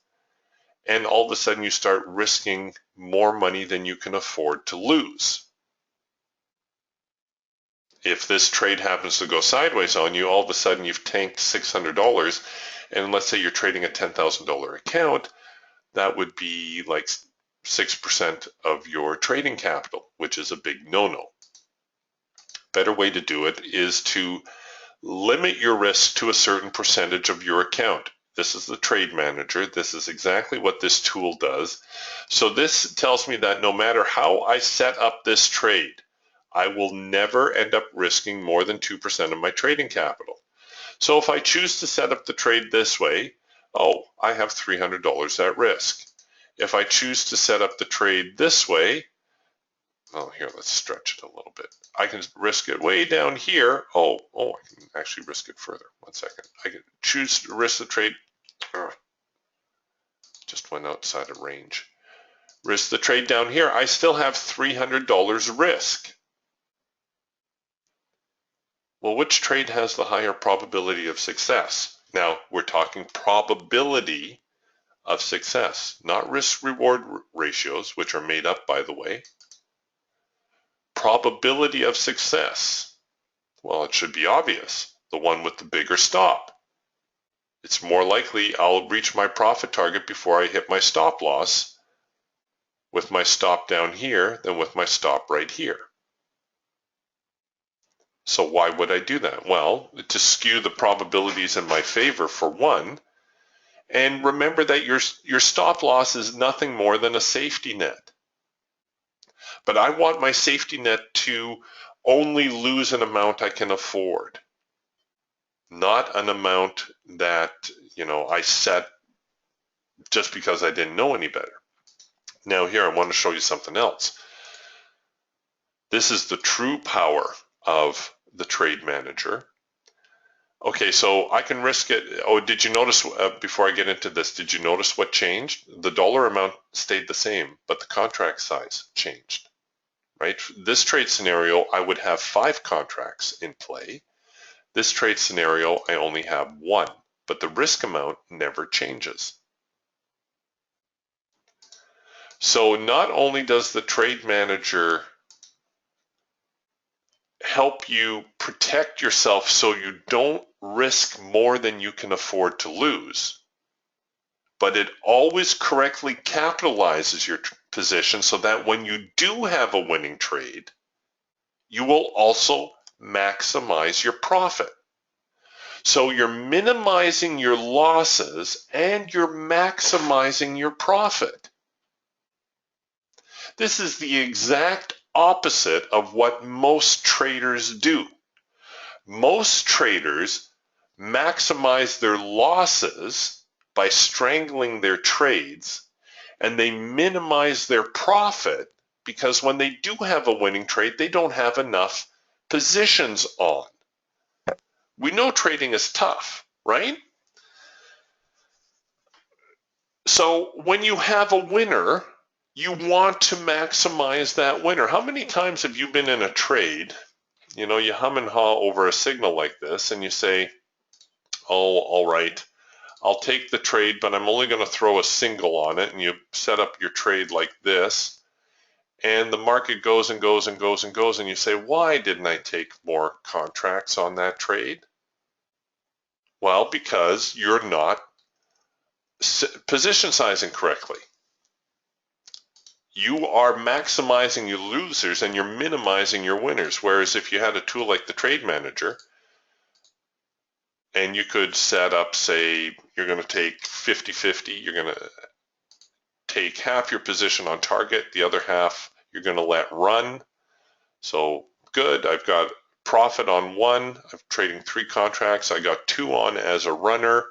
Speaker 1: and all of a sudden you start risking more money than you can afford to lose. If this trade happens to go sideways on you, all of a sudden you've tanked $600, and let's say you're trading a $10,000 account, that would be like 6% of your trading capital, which is a big no-no. Better way to do it is to limit your risk to a certain percentage of your account. This is the trade manager. This is exactly what this tool does. So this tells me that no matter how I set up this trade, I will never end up risking more than 2% of my trading capital. So if I choose to set up the trade this way, oh, I have $300 at risk. If I choose to set up the trade this way, oh, here, let's stretch it a little bit. I can risk it way down here. Oh, I can actually risk it further. 1 second. I can choose to risk the trade. Just went outside of range. Risk the trade down here. I still have $300 risk. Well, which trade has the higher probability of success? Now, we're talking probability of success, not risk-reward ratios, which are made up, by the way. Probability of success. Well, it should be obvious. The one with the bigger stop. It's more likely I'll reach my profit target before I hit my stop loss with my stop down here than with my stop right here. So why would I do that? Well, to skew the probabilities in my favor for one. And remember that your stop loss is nothing more than a safety net. But I want my safety net to only lose an amount I can afford, not an amount that, I set just because I didn't know any better. Now here, I want to show you something else. This is the true power of the trade manager. Okay, so I can risk it. Oh, did you notice, before I get into this, did you notice what changed? The dollar amount stayed the same, but the contract size changed, right? This trade scenario, I would have 5 contracts in play. This trade scenario, I only have 1, but the risk amount never changes. So not only does the trade manager help you protect yourself so you don't risk more than you can afford to lose, but it always correctly capitalizes your position so that when you do have a winning trade, you will also maximize your profit. So you're minimizing your losses and you're maximizing your profit. This is the exact opposite of what most traders do. Most traders maximize their losses by strangling their trades, and they minimize their profit because when they do have a winning trade, they don't have enough positions on. We know trading is tough, right? So when you have a winner, you want to maximize that winner. How many times have you been in a trade? You know, you hum and haw over a signal like this and you say, oh, all right, I'll take the trade, but I'm only going to throw a single on it. And you set up your trade like this. And the market goes and goes and goes and goes. And you say, why didn't I take more contracts on that trade? Well, because you're not position sizing correctly. You are maximizing your losers and you're minimizing your winners. Whereas if you had a tool like the Trade Manager, and you could set up, say, you're going to take 50-50, you're going to take half your position on target, the other half you're going to let run. So good, I've got profit on one, I'm trading 3 contracts, I got 2 on as a runner,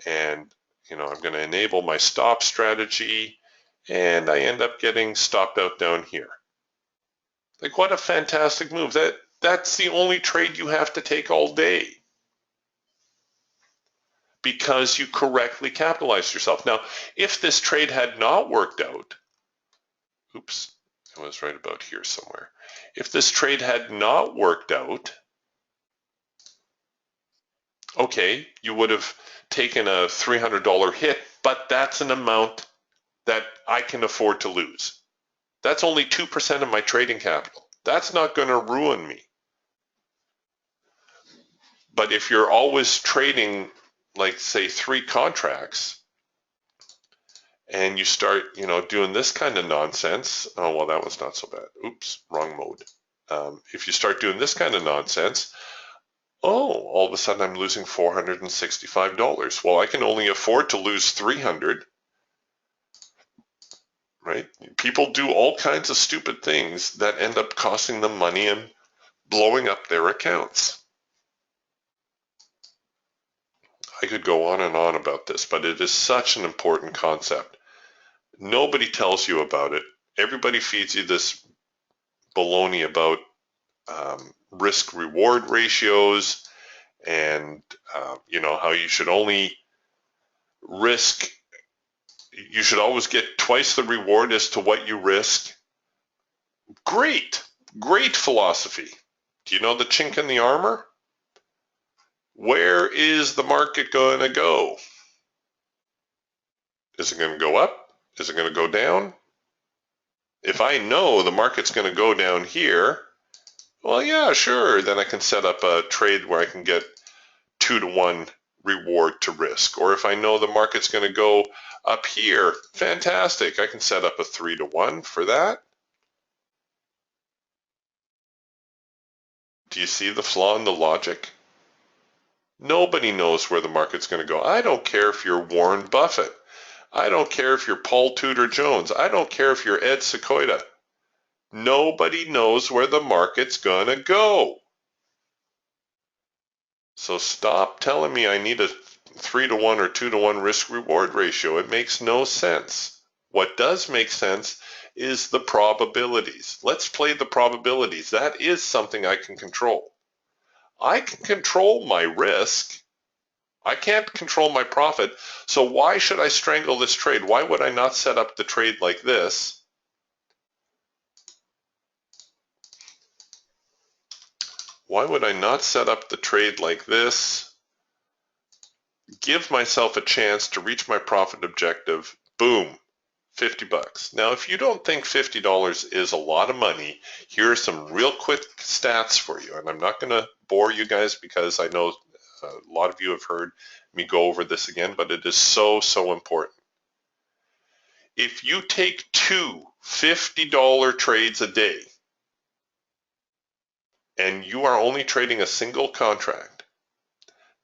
Speaker 1: and I'm going to enable my stop strategy, and I end up getting stopped out down here. Like, what a fantastic move. That's the only trade you have to take all day because you correctly capitalized yourself. Now, if this trade had not worked out, oops, it was right about here somewhere. If this trade had not worked out, okay, you would have taken a $300 hit, but that's an amount that I can afford to lose. That's only 2% of my trading capital. That's not going to ruin me. But if you're always trading, like, say, 3 contracts, and you start, doing this kind of nonsense, oh, well, that was not so bad. Oops, wrong mode. If you start doing this kind of nonsense, oh, all of a sudden I'm losing $465. Well, I can only afford to lose 300, right? People do all kinds of stupid things that end up costing them money and blowing up their accounts. I could go on and on about this, but it is such an important concept. Nobody tells you about it. Everybody feeds you this baloney about risk reward ratios and how you should only risk, you should always get twice the reward as to what you risk. Great philosophy. Do you know the chink in the armor? Where is the market going to go? Is it going to go up? Is it going to go down? If I know the market's going to go down here, well, yeah, sure. Then I can set up a trade where I can get 2-to-1 reward to risk. Or if I know the market's going to go up here, fantastic. I can set up a 3-to-1 for that. Do you see the flaw in the logic? Nobody knows where the market's going to go. I don't care if you're Warren Buffett. I don't care if you're Paul Tudor Jones. I don't care if you're Ed Sequoia. Nobody knows where the market's going to go. So stop telling me I need a 3-to-1 or 2-to-1 risk reward ratio. It makes no sense. What does make sense is the probabilities. Let's play the probabilities. That is something I can control. I can control my risk. I can't control my profit. So why should I strangle this trade? Why would I not set up the trade like this? Why would I not set up the trade like this? Give myself a chance to reach my profit objective. Boom, $50. Now, if you don't think $50 is a lot of money, here are some real quick stats for you. And I'm not going to bore you guys because I know a lot of you have heard me go over this again, but it is so important. If you take 2 $50 trades a day and you are only trading a single contract,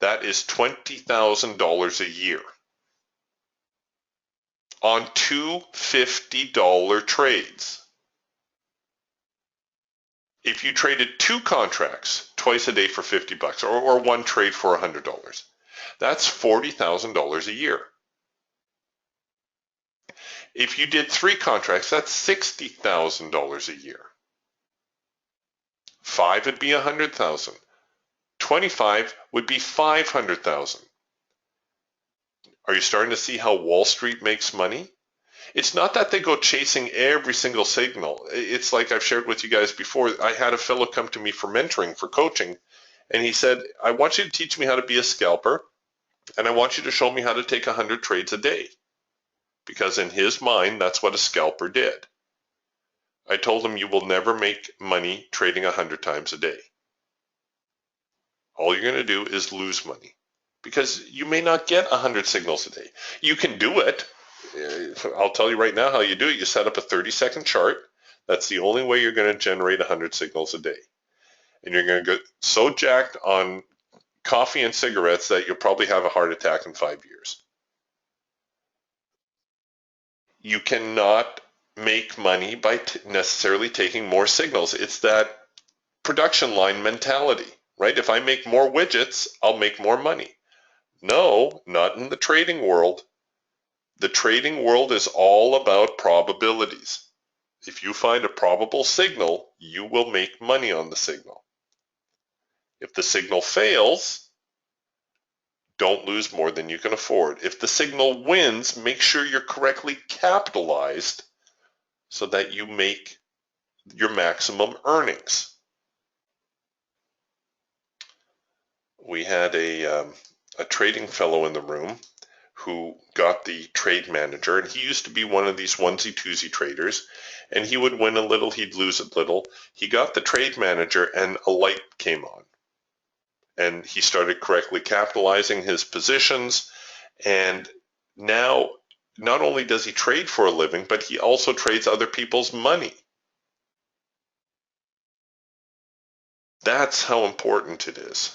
Speaker 1: that is $20,000 a year on 2 $50 trades. If you traded 2 contracts twice a day for $50 or 1 trade for $100, that's $40,000 a year. If you did 3 contracts, that's $60,000 a year. 5 would be $100,000. 25 would be $500,000. Are you starting to see how Wall Street makes money? It's not that they go chasing every single signal. It's like I've shared with you guys before. I had a fellow come to me for mentoring, for coaching, and he said, I want you to teach me how to be a scalper, and I want you to show me how to take 100 trades a day. Because in his mind, that's what a scalper did. I told him, you will never make money trading 100 times a day. All you're going to do is lose money because you may not get 100 signals a day. You can do it. I'll tell you right now how you do it. You set up a 30-second chart. That's the only way you're going to generate 100 signals a day. And you're going to get so jacked on coffee and cigarettes that you'll probably have a heart attack in 5 years. You cannot make money by necessarily taking more signals. It's that production line mentality, right? If I make more widgets, I'll make more money. No, not in the trading world. The trading world is all about probabilities. If you find a probable signal, you will make money on the signal. If the signal fails, don't lose more than you can afford. If the signal wins, make sure you're correctly capitalized so that you make your maximum earnings. We had a trading fellow in the room who got the trade manager, and he used to be one of these onesie-twosie traders, and he would win a little, he'd lose a little. He got the trade manager, and a light came on, and he started correctly capitalizing his positions, and now not only does he trade for a living, but he also trades other people's money. That's how important it is.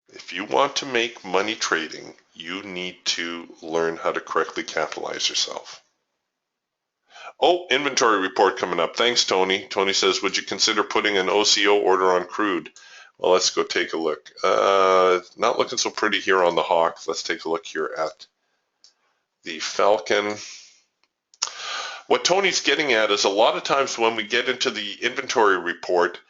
Speaker 1: If you want to make money trading, you need to learn how to correctly capitalize yourself. Oh, inventory report coming up. Thanks, Tony. Tony says, would you consider putting an OCO order on crude? Well, let's go take a look. Not looking so pretty here on the Hawk. Let's take a look here at the Falcon. What Tony's getting at is a lot of times when we get into the inventory report,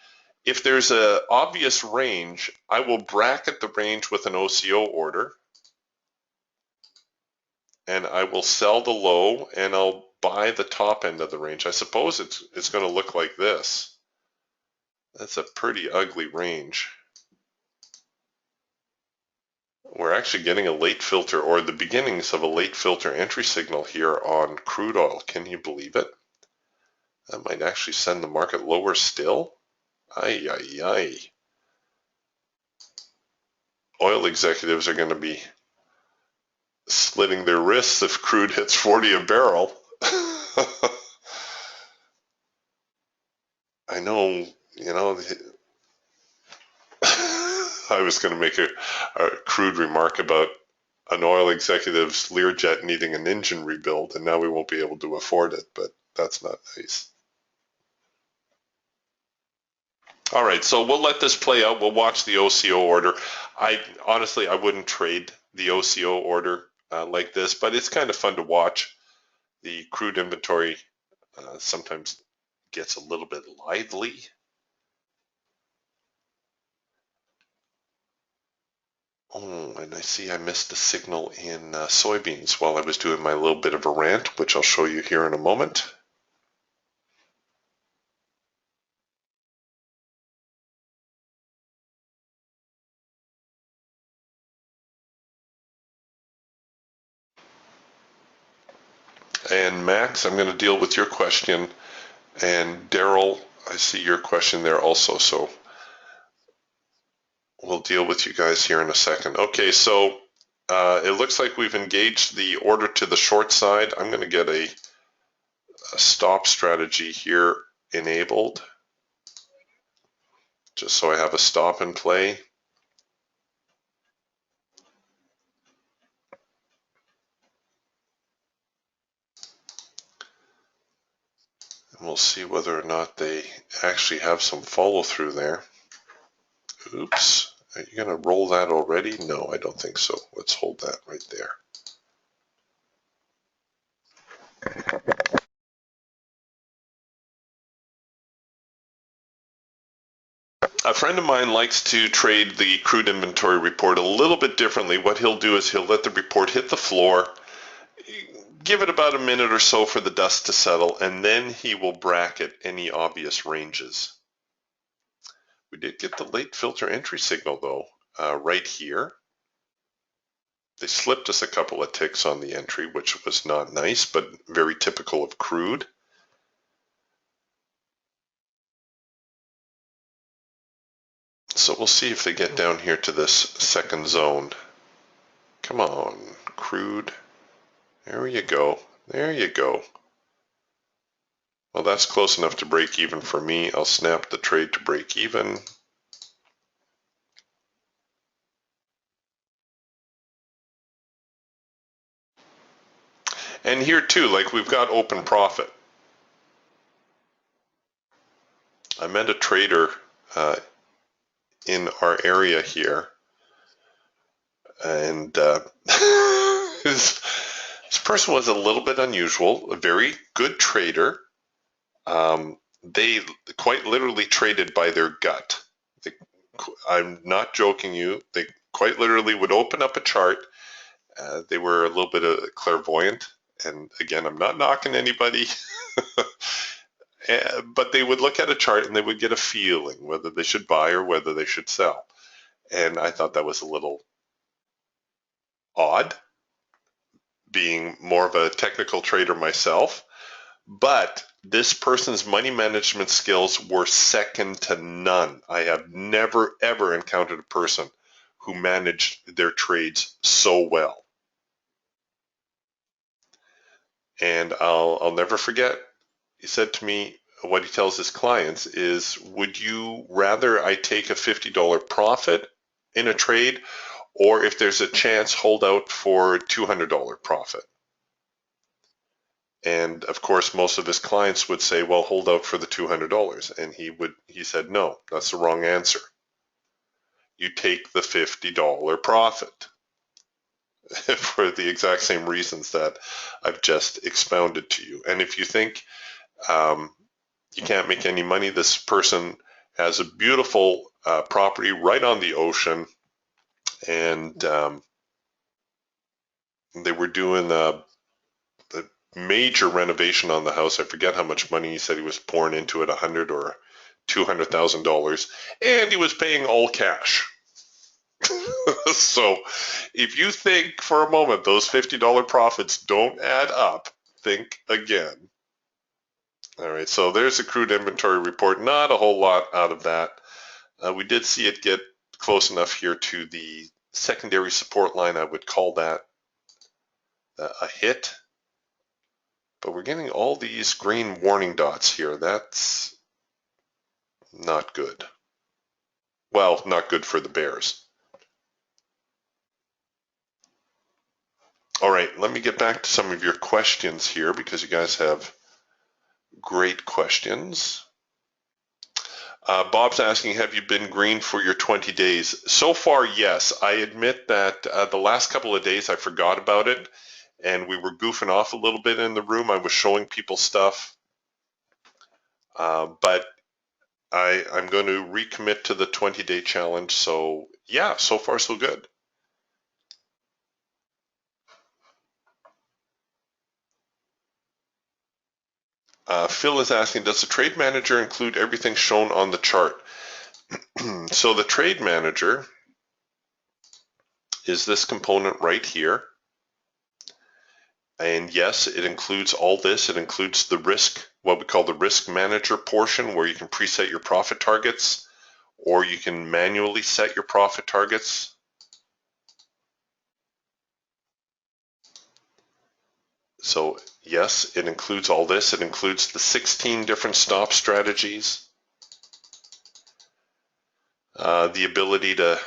Speaker 1: if there's an obvious range, I will bracket the range with an OCO order, and I will sell the low, and I'll buy the top end of the range. I suppose it's going to look like this. That's a pretty ugly range. We're actually getting a late filter, or the beginnings of a late filter entry signal here on crude oil. Can you believe it? That might actually send the market lower still. Ay, ay, ay. Oil executives are going to be slitting their wrists if crude hits 40 a barrel. I know, I was going to make a crude remark about an oil executive's Learjet needing an engine rebuild, and now we won't be able to afford it, but that's not nice. All right, so we'll let this play out. We'll watch the OCO order. Honestly, I wouldn't trade the OCO order like this, but it's kind of fun to watch. The crude inventory sometimes gets a little bit lively. Oh, and I see I missed the signal in soybeans while I was doing my little bit of a rant, which I'll show you here in a moment. And Max, I'm going to deal with your question. And Daryl, I see your question there also, so we'll deal with you guys here in a second. Okay, so it looks like we've engaged the order to the short side. I'm going to get a stop strategy here enabled, just so I have a stop in play. And we'll see whether or not they actually have some follow through there. Oops, are you going to roll that already? No, I don't think so. Let's hold that right there. A friend of mine likes to trade the crude inventory report a little bit differently. What he'll do is he'll let the report hit the floor, give it about a minute or so for the dust to settle, and then he will bracket any obvious ranges. We did get the late filter entry signal though, right here. They slipped us a couple of ticks on the entry, which was not nice, but very typical of crude. So we'll see if they get down here to this second zone. Come on, crude. There you go. There you go. Well, that's close enough to break even for me. I'll snap the trade to break even. And here too, like we've got open profit. I met a trader in our area here, and this person was a little bit unusual, a very good trader. They quite literally traded by their gut. I'm not joking you. They quite literally would open up a chart. They were a little bit clairvoyant. And again, I'm not knocking anybody. But they would look at a chart and they would get a feeling whether they should buy or whether they should sell. And I thought that was a little odd, being more of a technical trader myself. But this person's money management skills were second to none. I have never, ever encountered a person who managed their trades so well. And I'll never forget, he said to me, what he tells his clients is, would you rather I take a $50 profit in a trade, or if there's a chance, hold out for $200 profit? And of course, most of his clients would say, well, hold out for the $200. And he said, no, that's the wrong answer. You take the $50 profit for the exact same reasons that I've just expounded to you. And if you think you can't make any money, this person has a beautiful property right on the ocean, and they were doing a major renovation on the house. I forget how much money he said he was pouring into it, $100,000 or $200,000, and he was paying all cash. So if you think for a moment those $50 profits don't add up, think again. All right, so there's the crude inventory report. Not a whole lot out of that. We did see it get close enough here to the secondary support line. I would call that a hit. But we're getting all these green warning dots here. That's not good. Well, not good for the bears. All right, let me get back to some of your questions here because you guys have great questions. Bob's asking, have you been green for your 20 days? So far, yes. I admit that the last couple of days I forgot about it, and we were goofing off a little bit in the room. I was showing people stuff, but I'm going to recommit to the 20-day challenge. So yeah, so far so good. Phil is asking, does the trade manager include everything shown on the chart? So the trade manager is this component right here. And yes, it includes all this. It includes the risk, what we call the risk manager portion, where you can preset your profit targets, or you can manually set your profit targets. So yes, it includes all this. It includes the 16 different stop strategies, the ability to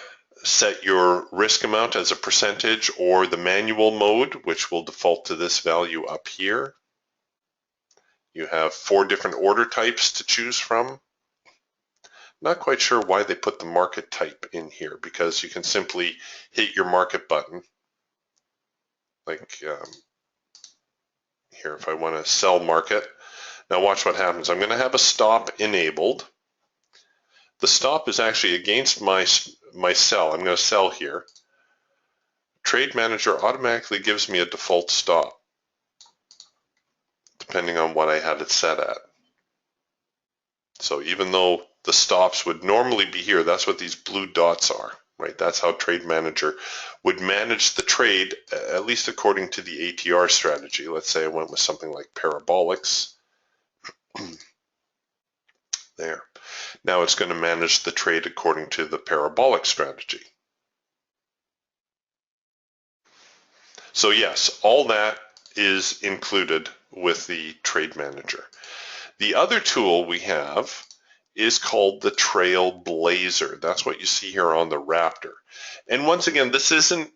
Speaker 1: set your risk amount as a percentage, or the manual mode, which will default to this value up here. You have 4 different order types to choose from. Not quite sure why they put the market type in here, because you can simply hit your market button. Like here, if I want to sell market. Now watch what happens. I'm going to have a stop enabled. the stop is actually against my sell. I'm going to sell here. Trade Manager automatically gives me a default stop, depending on what I had it set at. So even though the stops would normally be here, that's what these blue dots are, right? That's how Trade Manager would manage the trade, at least according to the ATR strategy. Let's say I went with something like parabolics. There. Now it's going to manage the trade according to the parabolic strategy. So yes, all that is included with the Trade Manager. The other tool we have is called the Trailblazer. That's what you see here on the Raptor. And once again, this isn't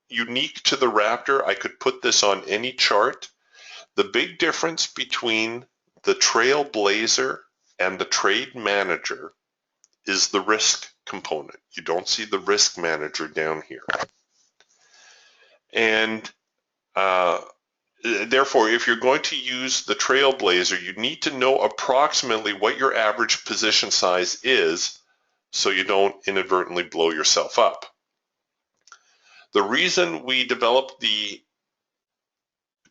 Speaker 1: unique to the Raptor. I could put this on any chart. The big difference between the Trailblazer and the Trade Manager is the risk component. You don't see the risk manager down here. And therefore, if you're going to use the Trailblazer, you need to know approximately what your average position size is so you don't inadvertently blow yourself up. The reason we developed the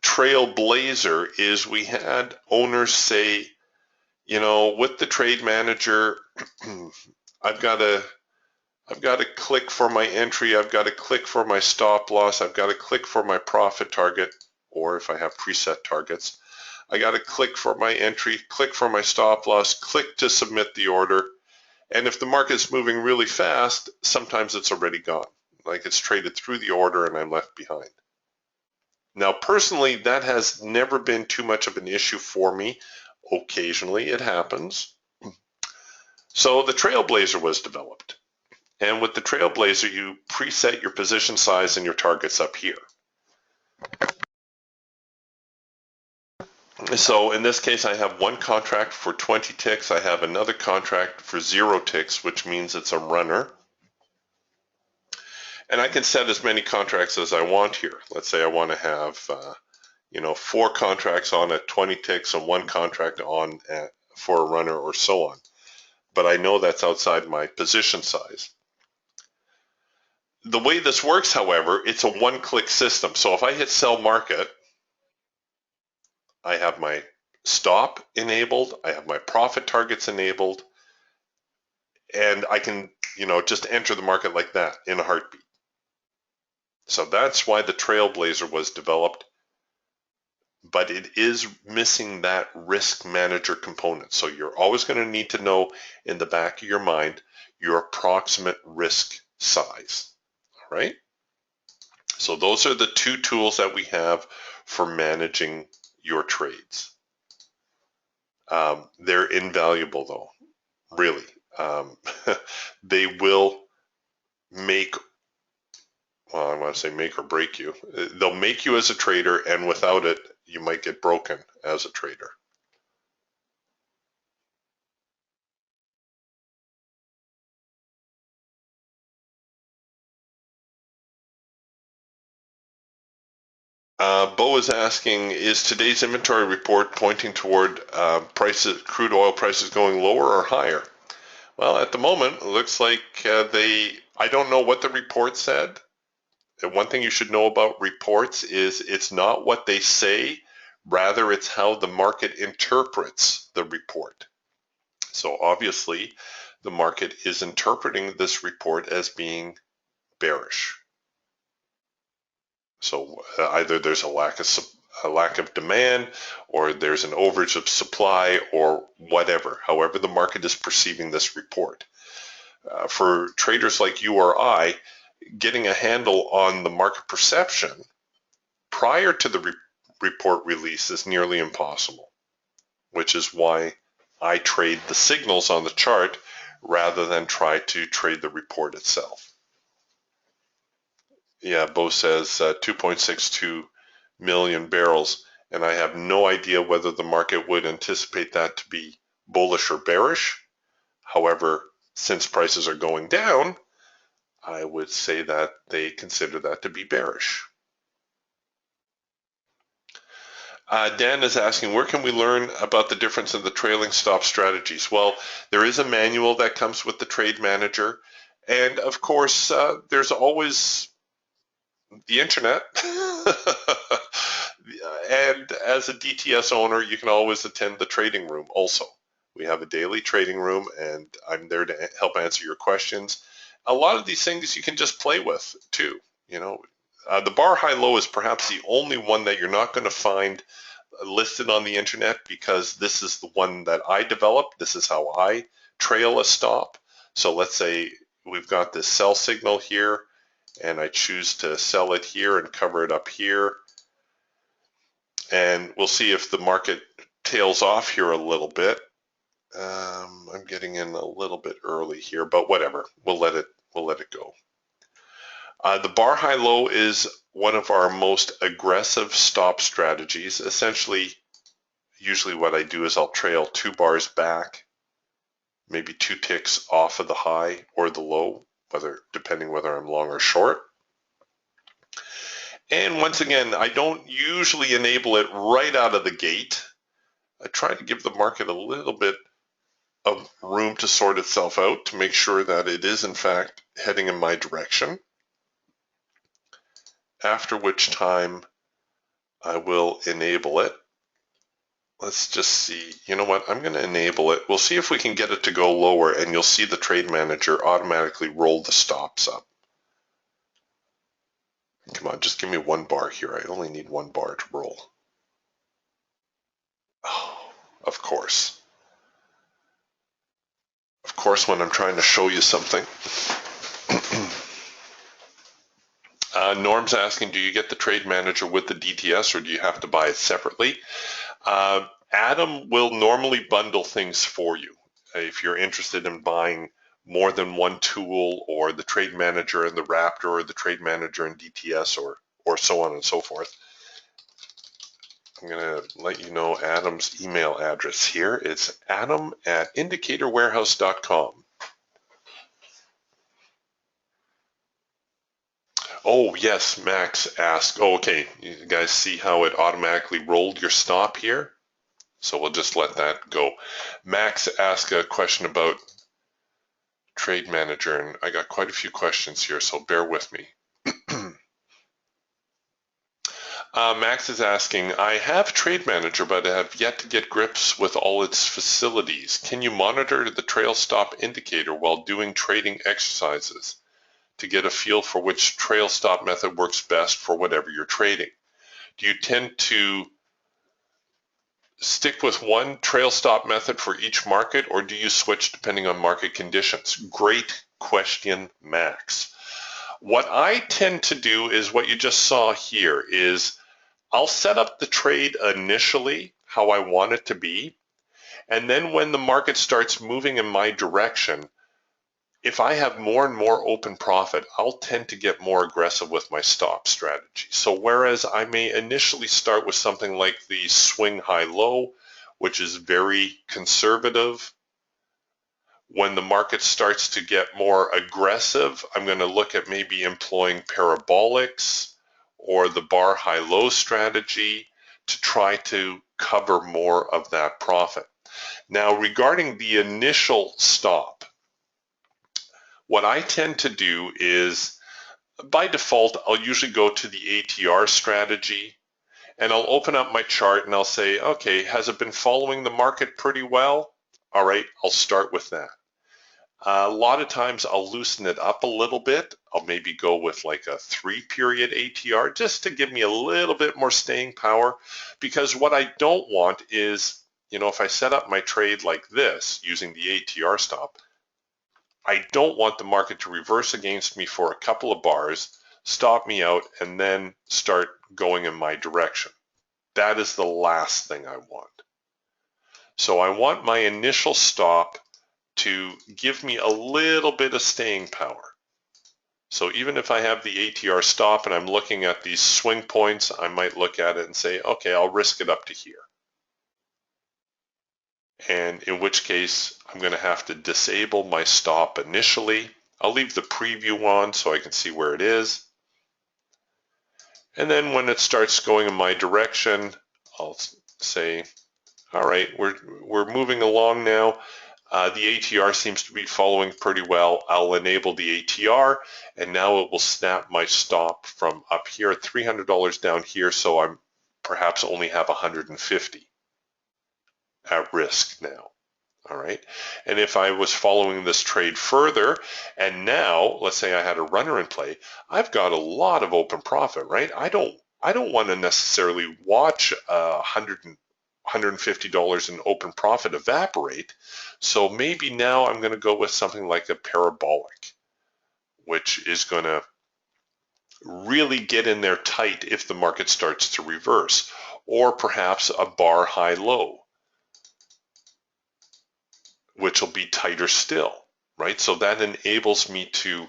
Speaker 1: Trailblazer is we had owners say, you know, with the Trade Manager, I've got to click for my entry, I've got to click for my stop loss, I've got to click for my profit target, or if I have preset targets, I got to click for my entry, click for my stop loss, click to submit the order. And if the market's moving really fast, sometimes it's already gone. Like it's traded through the order and I'm left behind. Now, personally, that has never been too much of an issue for me. Occasionally it happens. So the Trailblazer was developed. And with the Trailblazer, you preset your position size and your targets up here. So in this case, I have one contract for 20 ticks. I have another contract for 0 ticks, which means it's a runner. And I can set as many contracts as I want here. Let's say I want to have, 4 contracts on at 20 ticks and 1 contract on for a runner or so on. But I know that's outside my position size. The way this works, however, it's a one-click system. So if I hit sell market, I have my stop enabled, I have my profit targets enabled, and I can, just enter the market like that in a heartbeat. So that's why the Trailblazer was developed, but it is missing that risk manager component. So you're always going to need to know in the back of your mind your approximate risk size, all right? So those are the 2 tools that we have for managing your trades. They're invaluable though, really. They will make, well, I want to say make or break you. They'll make you as a trader, and without it, you might get broken as a trader. Bo is asking, is today's inventory report pointing toward crude oil prices going lower or higher? Well, at the moment, it looks like I don't know what the report said. One thing you should know about reports is it's not what they say, rather it's how the market interprets the report. So obviously, the market is interpreting this report as being bearish. So either there's a lack of demand, or there's an overage of supply, or whatever. However, the market is perceiving this report. For traders like you or I, getting a handle on the market perception prior to the report release is nearly impossible, which is why I trade the signals on the chart rather than try to trade the report itself. Yeah, Bo says 2.62 million barrels, and I have no idea whether the market would anticipate that to be bullish or bearish. However, since prices are going down, I would say that they consider that to be bearish. Dan is asking, where can we learn about the difference in the trailing stop strategies? Well, there is a manual that comes with the Trade Manager. And of course, there's always the internet. And as a DTS owner, you can always attend the trading room also. We have a daily trading room, and I'm there to help answer your questions. A lot of these things you can just play with too. The bar high low is perhaps the only one that you're not going to find listed on the internet, because this is the one that I developed. This is how I trail a stop. So let's say we've got this sell signal here, and I choose to sell it here and cover it up here. And we'll see if the market tails off here a little bit. I'm getting in a little bit early here, but whatever. We'll let it go. The bar high low is one of our most aggressive stop strategies. Essentially, usually what I do is I'll trail 2 bars back, maybe 2 ticks off of the high or the low, depending whether I'm long or short. And once again, I don't usually enable it right out of the gate. I try to give the market a little bit of room to sort itself out to make sure that it is in fact heading in my direction. After which time I will enable it. Let's just see. You know what? I'm going to enable it. We'll see if we can get it to go lower, and you'll see the Trade Manager automatically roll the stops up. Come on, just give me 1 bar here. I only need 1 bar to roll. Oh, of course. Of course, when I'm trying to show you something. Norm's asking, do you get the Trade Manager with the DTS, or do you have to buy it separately? Adam will normally bundle things for you. If you're interested in buying more than one tool, or the Trade Manager and the Raptor, or the Trade Manager and DTS, or so on and so forth. I'm going to let you know Adam's email address here. It's adam@indicatorwarehouse.com. Oh, yes, Max asked. Oh, okay, you guys see how it automatically rolled your stop here? So we'll just let that go. Max asked a question about Trade Manager, and I got quite a few questions here, so bear with me. Max is asking, I have Trade Manager, but I have yet to get grips with all its facilities. Can you monitor the trail stop indicator while doing trading exercises to get a feel for which trail stop method works best for whatever you're trading? Do you tend to stick with one trail stop method for each market, or do you switch depending on market conditions? Great question, Max. What I tend to do is what you just saw here is I'll set up the trade initially how I want it to be, and then when the market starts moving in my direction, if I have more and more open profit, I'll tend to get more aggressive with my stop strategy. So whereas I may initially start with something like the swing high-low, which is very conservative, when the market starts to get more aggressive, I'm going to look at maybe employing parabolics or the bar high-low strategy to try to cover more of that profit. Now, regarding the initial stop, what I tend to do is, by default, I'll usually go to the ATR strategy, and I'll open up my chart and I'll say, okay, has it been following the market pretty well? All right, I'll start with that. A lot of times I'll loosen it up a little bit. I'll maybe go with like a 3-period ATR just to give me a little bit more staying power, because what I don't want is, if I set up my trade like this using the ATR stop, I don't want the market to reverse against me for a couple of bars, stop me out, and then start going in my direction. That is the last thing I want. So I want my initial stop to give me a little bit of staying power. So even if I have the ATR stop and I'm looking at these swing points, I might look at it and say, okay, I'll risk it up to here. And in which case, I'm going to have to disable my stop initially. I'll leave the preview on so I can see where it is. And then when it starts going in my direction, I'll say, all right, we're moving along now. The ATR seems to be following pretty well. I'll enable the ATR, and now it will snap my stop from up here at $300 down here, so I'm perhaps only have 150 at risk now. All right. And if I was following this trade further, and now let's say I had a runner in play, I've got a lot of open profit, right? I don't want to necessarily watch $150 in open profit evaporate. So maybe now I'm going to go with something like a parabolic, which is going to really get in there tight if the market starts to reverse, or perhaps a bar high low, which will be tighter still, right? So that enables me to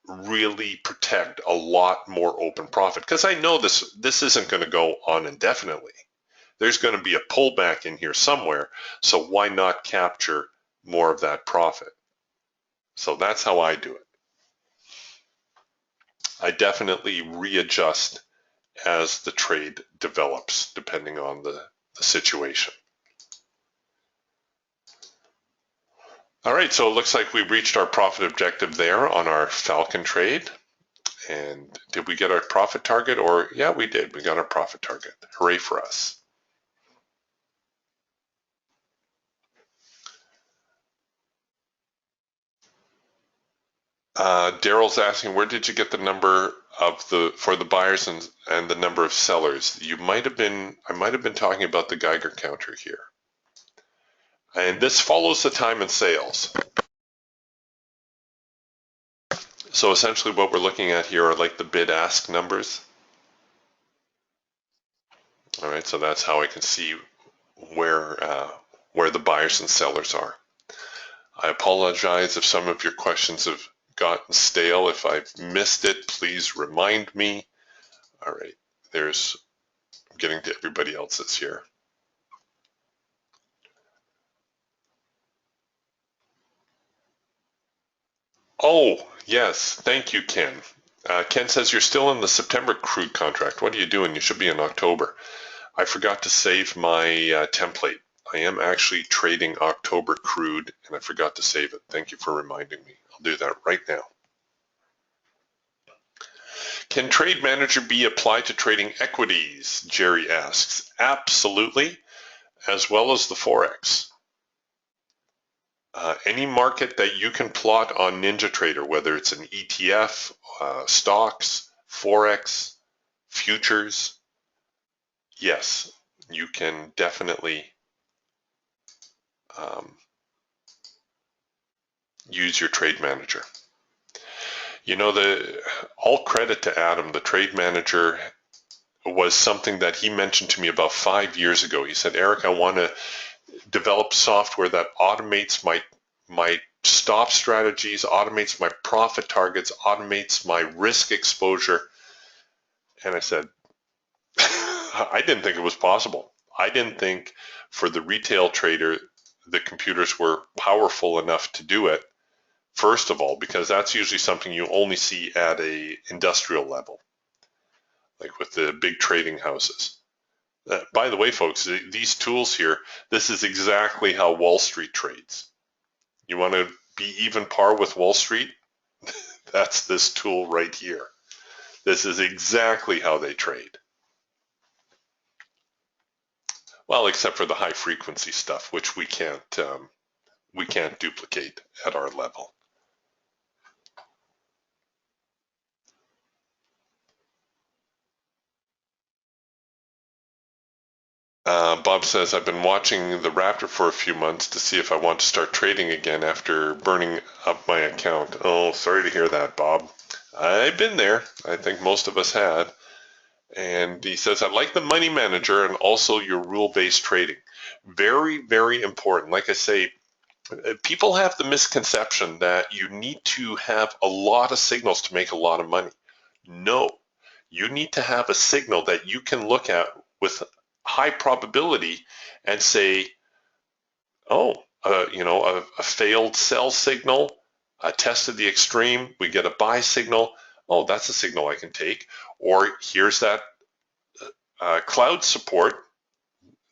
Speaker 1: really protect a lot more open profit, because I know this isn't going to go on indefinitely. There's going to be a pullback in here somewhere, so why not capture more of that profit? So that's how I do it. I definitely readjust as the trade develops, depending on the situation. All right, so it looks like we reached our profit objective there on our Falcon trade. And did we get our profit target? Or yeah, we did. We got our profit target. Hooray for us. Daryl's asking, where did you get the number of for the buyers and the number of sellers? I might have been talking about the Geiger counter here. And this follows the time in sales. So essentially what we're looking at here are like the bid-ask numbers. All right, so that's how I can see where the buyers and sellers are. I apologize if some of your questions have gotten stale. If I've missed it, please remind me. All right, I'm getting to everybody else's here. Oh, yes, thank you, Ken. Ken says you're still in the September crude contract. What are you doing? You should be in October. I forgot to save my template. I am actually trading October crude, and I forgot to save it. Thank you for reminding me. I'll do that right now. Can Trade Manager be applied to trading equities? Jerry asks. Absolutely, as well as the Forex. Any market that you can plot on NinjaTrader, whether it's an ETF, stocks, Forex, futures, yes, you can definitely use your Trade Manager. You know, all credit to Adam. The Trade Manager was something that he mentioned to me about 5 years ago. He said, Eric, I want to develop software that automates my stop strategies, automates my profit targets, automates my risk exposure. And I said, I didn't think it was possible. I didn't think for the retail trader, the computers were powerful enough to do it. First of all, because that's usually something you only see at a industrial level, like with the big trading houses. By the way, folks, these tools here, this is exactly how Wall Street trades. You want to be even par with Wall Street? That's this tool right here. This is exactly how they trade. Well, except for the high frequency stuff, which we can't duplicate at our level. Bob says, I've been watching the Raptor for a few months to see if I want to start trading again after burning up my account. Oh, sorry to hear that, Bob. I've been there. I think most of us had. And he says, I like the money manager and also your rule-based trading. Very, very important. Like I say, people have the misconception that you need to have a lot of signals to make a lot of money. No, you need to have a signal that you can look at with high probability and say, oh, a failed sell signal, a test of the extreme, we get a buy signal. Oh, that's a signal I can take. Or here's that cloud support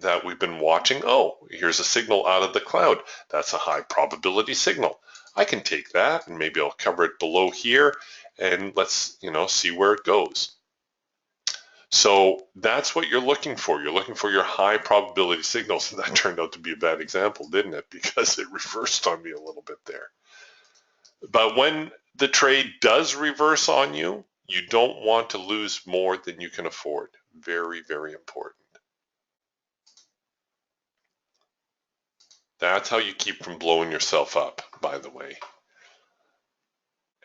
Speaker 1: that we've been watching. Oh, here's a signal out of the cloud. That's a high probability signal. I can take that and maybe I'll cover it below here and let's, see where it goes. So that's what you're looking for. You're looking for your high probability signals. That turned out to be a bad example, didn't it? Because it reversed on me a little bit there. But when the trade does reverse on you, you don't want to lose more than you can afford. Very, very important. That's how you keep from blowing yourself up, by the way.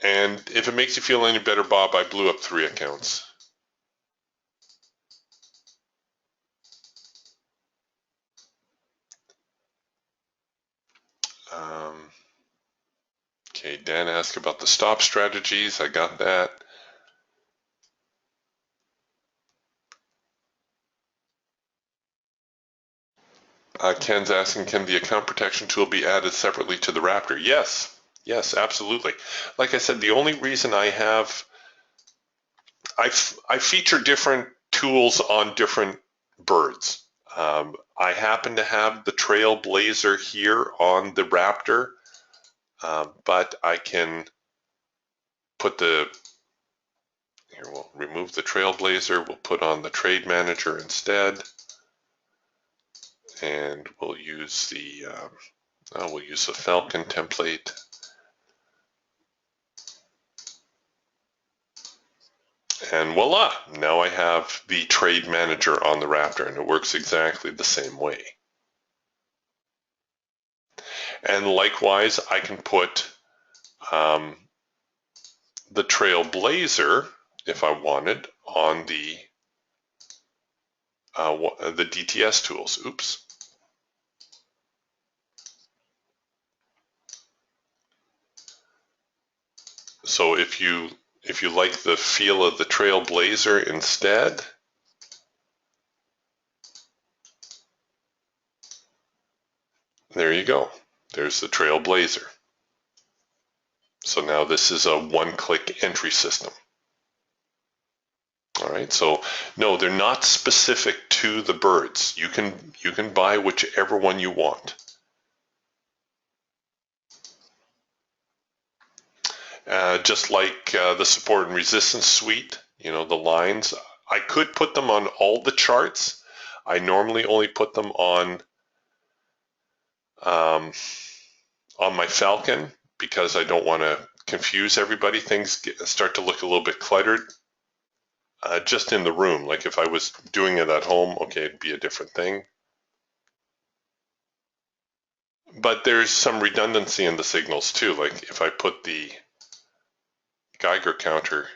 Speaker 1: And if it makes you feel any better, Bob, I blew up 3 accounts. Okay, Dan asked about the stop strategies. I got that. Ken's asking, can the account protection tool be added separately to the Raptor? Yes, yes, absolutely. Like I said, the only reason I feature different tools on different birds. I happen to have the Trailblazer here on the Raptor, but I can put here we'll remove the Trailblazer, we'll put on the Trade Manager instead, and we'll use the Falcon template. And voila, now I have the Trade Manager on the Raptor, and it works exactly the same way. And likewise, I can put the Trailblazer, if I wanted, on the DTS tools. Oops. So if you like the feel of the Trailblazer instead, there you go. There's the Trailblazer. So now this is a one-click entry system. All right, so no, they're not specific to the birds. You can buy whichever one you want. Just like the support and resistance suite, the lines, I could put them on all the charts. I normally only put them on my Falcon because I don't want to confuse everybody. Things start to look a little bit cluttered just in the room. Like if I was doing it at home, okay, it'd be a different thing. But there's some redundancy in the signals too. Like if I put the Geiger counter,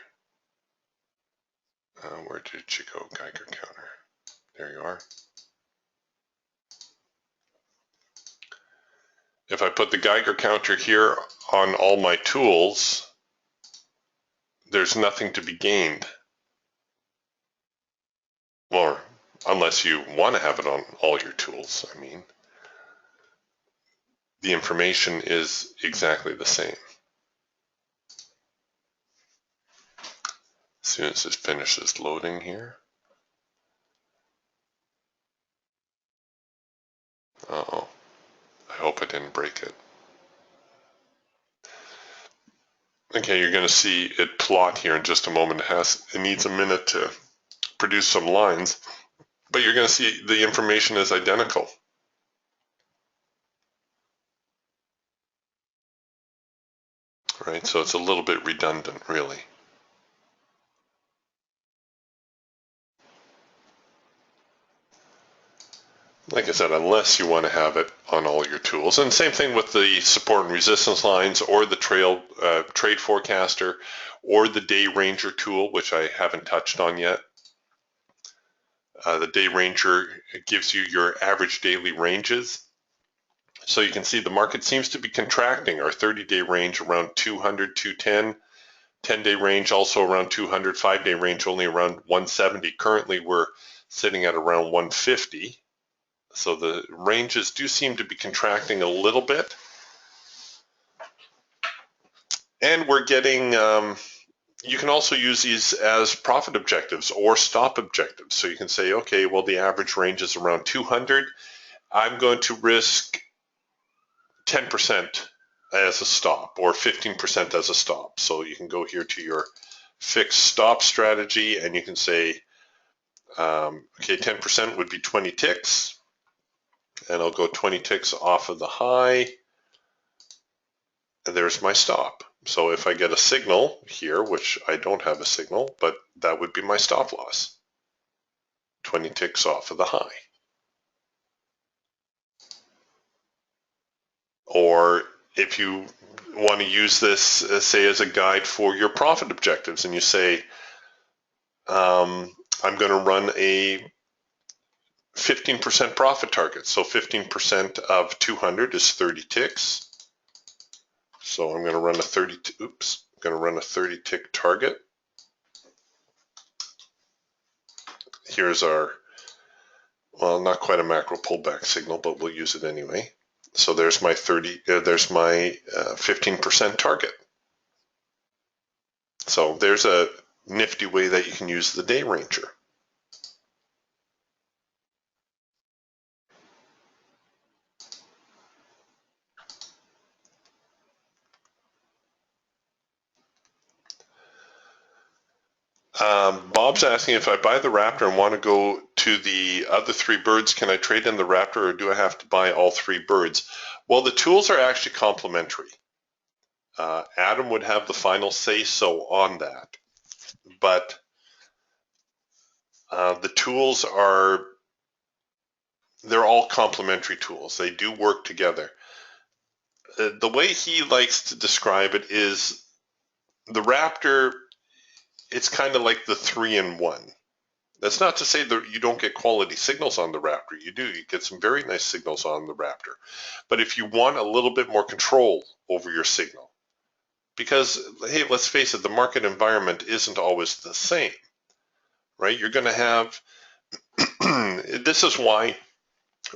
Speaker 1: where did you go, Geiger counter? There you are. If I put the Geiger counter here on all my tools, there's nothing to be gained. Or unless you want to have it on all your tools, I mean. The information is exactly the same. As soon as it finishes loading here. Uh-oh. I hope I didn't break it. Okay, you're going to see it plot here in just a moment. It needs a minute to produce some lines, but you're going to see the information is identical. Right, so it's a little bit redundant, really. Like I said, unless you want to have it on all your tools. And same thing with the support and resistance lines or the trade forecaster or the day ranger tool, which I haven't touched on yet. The day ranger gives you your average daily ranges. So you can see the market seems to be contracting. Our 30-day range around 200, 210, 10-day range also around 200, 5-day range only around 170. Currently we're sitting at around 150. So the ranges do seem to be contracting a little bit. And we're getting you can also use these as profit objectives or stop objectives. So you can say, okay, well, the average range is around 200. I'm going to risk 10% as a stop or 15% as a stop. So you can go here to your fixed stop strategy and you can say, okay, 10% would be 20 ticks. And I'll go 20 ticks off of the high. And there's my stop. So if I get a signal here, which I don't have a signal, but that would be my stop loss. 20 ticks off of the high. Or if you want to use this, say, as a guide for your profit objectives, and you say, I'm going to run a 15% profit target. So 15% of 200 is 30 ticks. So I'm going to run a 30 tick target. Here's our, well, not quite a macro pullback signal, but we'll use it anyway. So there's my 15% target. So there's a nifty way that you can use the day ranger. Bob's asking, if I buy the Raptor and want to go to the other three birds, can I trade in the Raptor or do I have to buy all three birds? Well, the tools are actually complementary. Adam would have the final say so on that. But the tools they're all complementary tools. They do work together. The way he likes to describe it is the Raptor, it's kind of like the 3-in-1. That's not to say that you don't get quality signals on the Raptor. You do. You get some very nice signals on the Raptor. But if you want a little bit more control over your signal, because, hey, let's face it, the market environment isn't always the same, right? You're going to have, this is why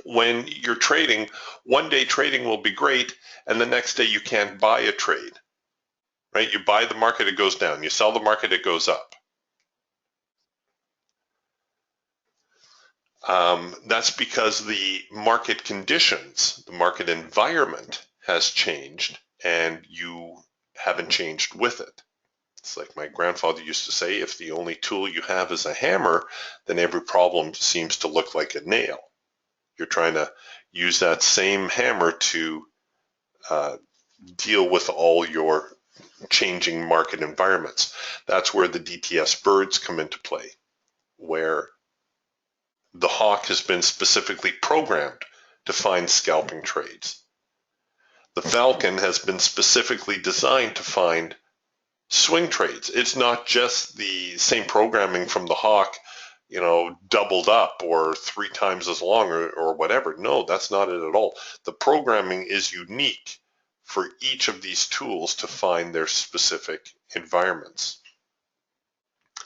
Speaker 1: when you're trading, one day trading will be great, and the next day you can't buy a trade, right? You buy the market, it goes down. You sell the market, it goes up. That's because the market conditions, the market environment has changed and you haven't changed with it. It's like my grandfather used to say, if the only tool you have is a hammer, then every problem seems to look like a nail. You're trying to use that same hammer to deal with all your changing market environments. That's where the DTS birds come into play, where the hawk has been specifically programmed to find scalping trades. The falcon has been specifically designed to find swing trades. It's not just the same programming from the hawk, doubled up or 3 times as long or whatever. No, that's not it at all. The programming is unique for each of these tools to find their specific environments.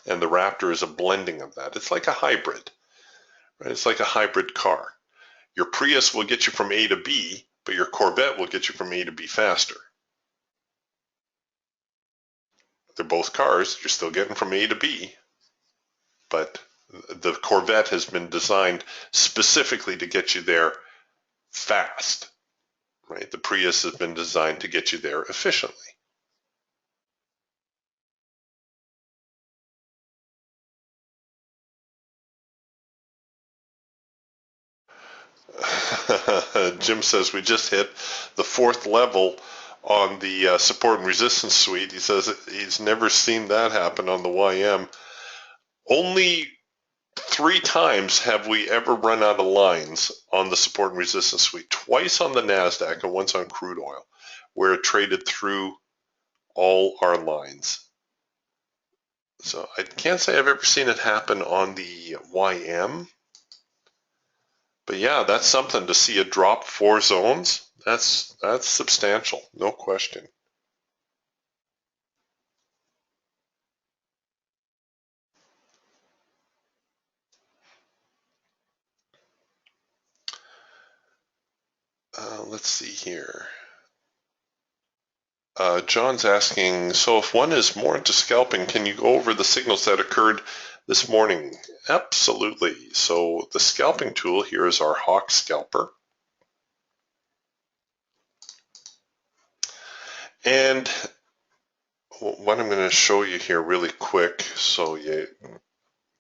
Speaker 1: And the Raptor is a blending of that. It's like a hybrid, right? It's like a hybrid car. Your Prius will get you from A to B, but your Corvette will get you from A to B faster. They're both cars. You're still getting from A to B, but the Corvette has been designed specifically to get you there fast, right? The Prius has been designed to get you there efficiently. Jim says we just hit the 4th level on the support and resistance suite. He says he's never seen that happen on the YM. Only 3 times have we ever run out of lines on the support and resistance suite. Twice on the NASDAQ and once on crude oil, where it traded through all our lines. So I can't say I've ever seen it happen on the YM. But yeah, that's something to see it drop 4 zones. That's substantial, no question. Let's see here. John's asking, so if one is more into scalping, can you go over the signals that occurred this morning? Absolutely. So the scalping tool here is our Hawk Scalper. And what I'm going to show you here really quick so you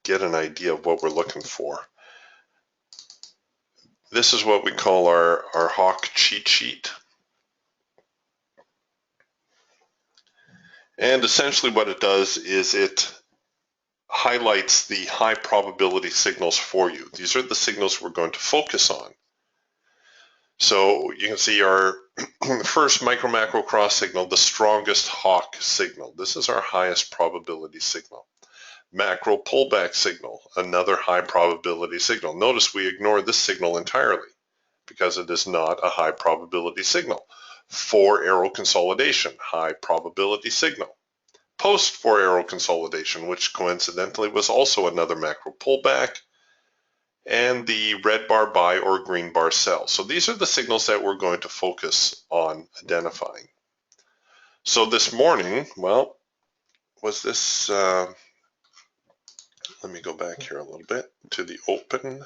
Speaker 1: get an idea of what we're looking for. This is what we call our Hawk cheat sheet. And essentially what it does is it highlights the high probability signals for you. These are the signals we're going to focus on. So you can see our first micro macro cross signal, the strongest Hawk signal. This is our highest probability signal. Macro pullback signal, another high probability signal. Notice we ignore this signal entirely because it is not a high probability signal. 4 arrow consolidation, high probability signal. Post 4 arrow consolidation, which coincidentally was also another macro pullback, and the red bar buy or green bar sell. So these are the signals that we're going to focus on identifying. So this morning, well, was this, let me go back here a little bit to the open.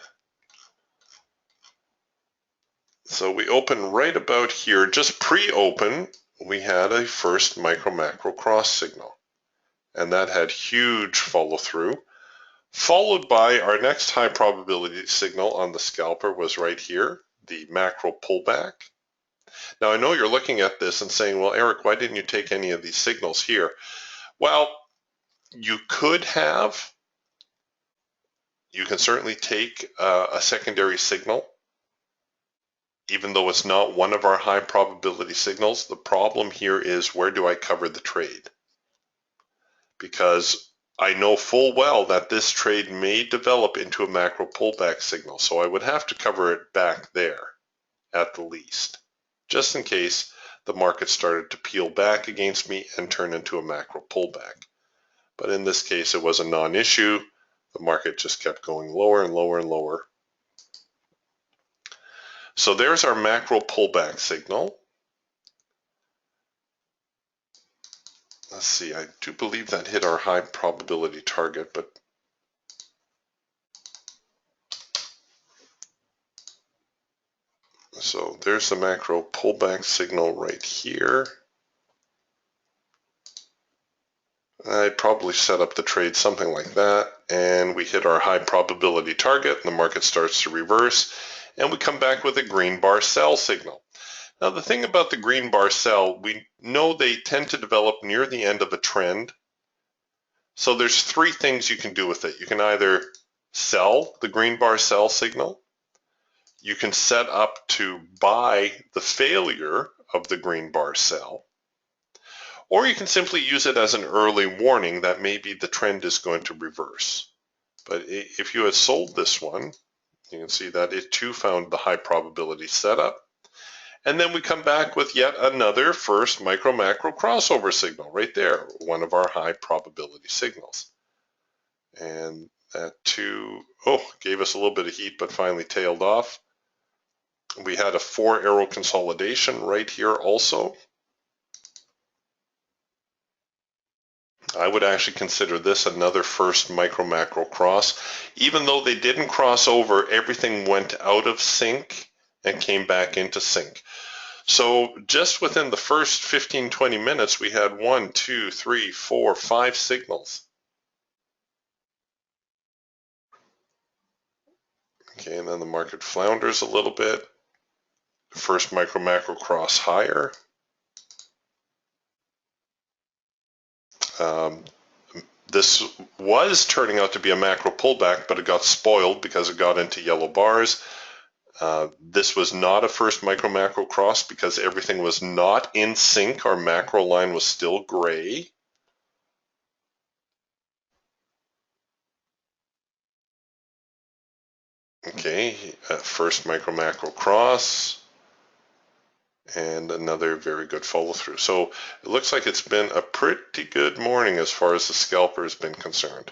Speaker 1: So we open right about here, just pre-open, we had a first micro macro cross signal, and that had huge follow through. Followed by our next high probability signal on the scalper was right here, the macro pullback. Now I know you're looking at this and saying, well, Eric, why didn't you take any of these signals here? Well, you could have. You can certainly take a secondary signal, even though it's not one of our high probability signals. The problem here is, where do I cover the trade? Because I know full well that this trade may develop into a macro pullback signal, so I would have to cover it back there at the least, just in case the market started to peel back against me and turn into a macro pullback. But in this case, it was a non-issue. The market just kept going lower and lower and lower. So there's our macro pullback signal. Let's see, I do believe that hit our high probability target, but so there's the macro pullback signal right here. I'd probably set up the trade something like that, and we hit our high probability target, and the market starts to reverse, and we come back with a green bar sell signal. Now the thing about the green bar sell, we know they tend to develop near the end of a trend. So there's 3 things you can do with it. You can either sell the green bar sell signal, you can set up to buy the failure of the green bar sell, or you can simply use it as an early warning that maybe the trend is going to reverse. But if you had sold this one, you can see that it too found the high probability setup. And then we come back with yet another first micro macro crossover signal right there, one of our high probability signals. And that too, gave us a little bit of heat, but finally tailed off. We had a 4 arrow consolidation right here also. I would actually consider this another first micro macro cross. Even though they didn't cross over, everything went out of sync and came back into sync. So just within the first 15-20 minutes, we had 1, 2, 3, 4, 5 signals. Okay, and then the market flounders a little bit. First micro macro cross higher. This was turning out to be a macro pullback, but it got spoiled because it got into yellow bars. This was not a first micro macro cross because everything was not in sync. Our macro line was still gray. Okay, first micro macro cross. And another very good follow through. So it looks like it's been a pretty good morning as far as the scalper has been concerned.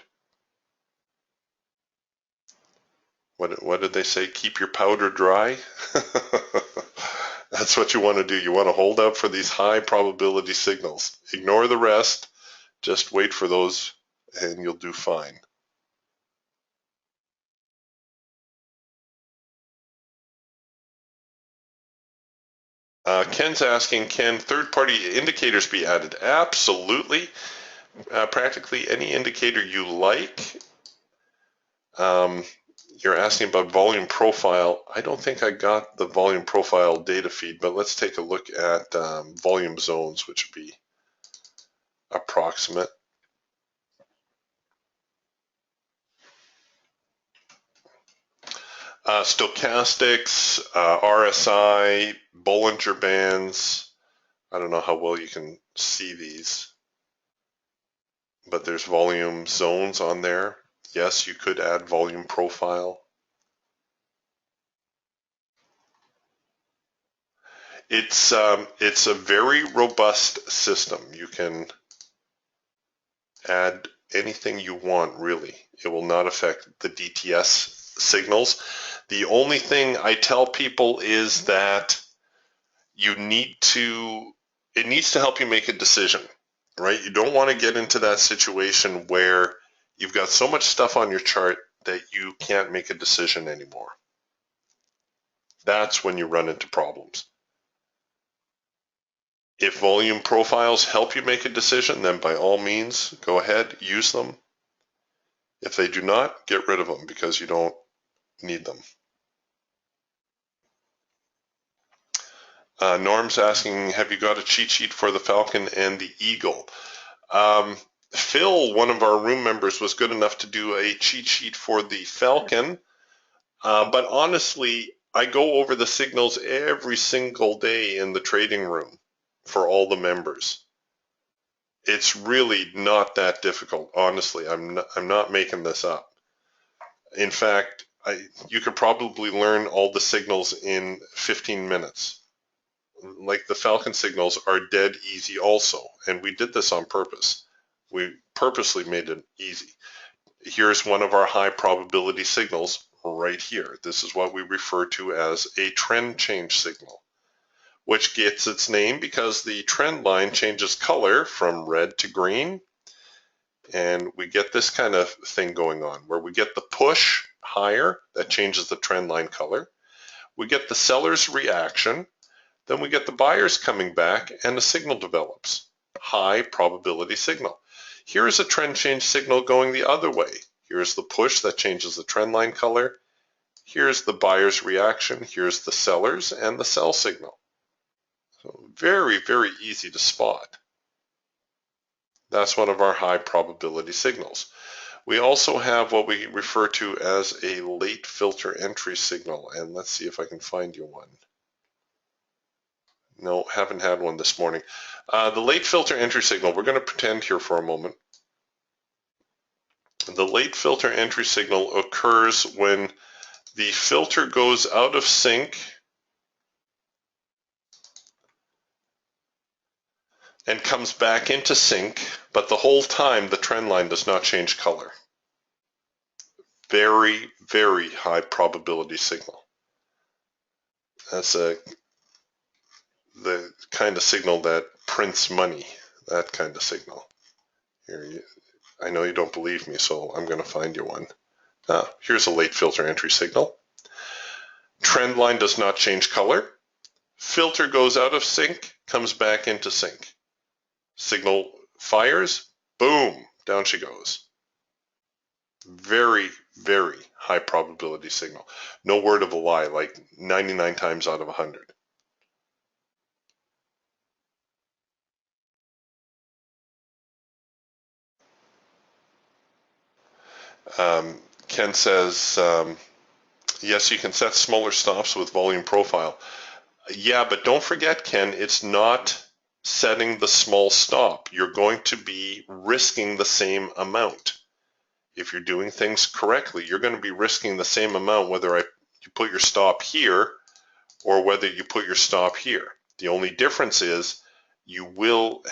Speaker 1: What did they say? Keep your powder dry? That's what you want to do. You want to hold out for these high probability signals. Ignore the rest. Just wait for those and you'll do fine. Ken's asking, can third-party indicators be added? Absolutely. Practically any indicator you like. You're asking about volume profile. I don't think I got the volume profile data feed, but let's take a look at volume zones, which would be approximate. Stochastics, RSI, Bollinger Bands. I don't know how well you can see these, but there's volume zones on there. Yes, you could add volume profile. It's a very robust system. You can add anything you want, really. It will not affect the DTS signals. The only thing I tell people is that it needs to help you make a decision, right? You don't want to get into that situation where you've got so much stuff on your chart that you can't make a decision anymore. That's when you run into problems. If volume profiles help you make a decision, then by all means, go ahead, use them. If they do not, get rid of them because you don't need them. Norm's asking, have you got a cheat sheet for the Falcon and the Eagle? Phil, one of our room members, was good enough to do a cheat sheet for the Falcon, but honestly, I go over the signals every single day in the trading room for all the members. It's really not that difficult, honestly. I'm not making this up. In fact, you could probably learn all the signals in 15 minutes. Like the Falcon signals are dead easy also, and we did this on purpose. We purposely made it easy. Here's one of our high probability signals right here. This is what we refer to as a trend change signal, which gets its name because the trend line changes color from red to green. And we get this kind of thing going on where we get the push higher, that changes the trend line color. We get the seller's reaction, then we get the buyers coming back and the signal develops. High probability signal. Here's a trend change signal going the other way. Here's the push that changes the trend line color. Here's the buyer's reaction. Here's the seller's and the sell signal. So very, very easy to spot. That's one of our high probability signals. We also have what we refer to as a late filter entry signal, and let's see if I can find you one. No, haven't had one this morning. The late filter entry signal, we're going to pretend here for a moment. The late filter entry signal occurs when the filter goes out of sync and comes back into sync, but the whole time the trend line does not change color. Very, very high probability signal. That's the kind of signal that prints money, that kind of signal. Here, I know you don't believe me, so I'm going to find you one. Here's a late filter entry signal. Trend line does not change color. Filter goes out of sync, comes back into sync. Signal fires, boom, down she goes. Very, very high probability signal. No word of a lie, like 99 times out of 100. Ken says, yes, you can set smaller stops with volume profile. Yeah, but don't forget, Ken, it's not setting the small stop. You're going to be risking the same amount. If you're doing things correctly, you're going to be risking the same amount whether you put your stop here or whether you put your stop here. The only difference is you will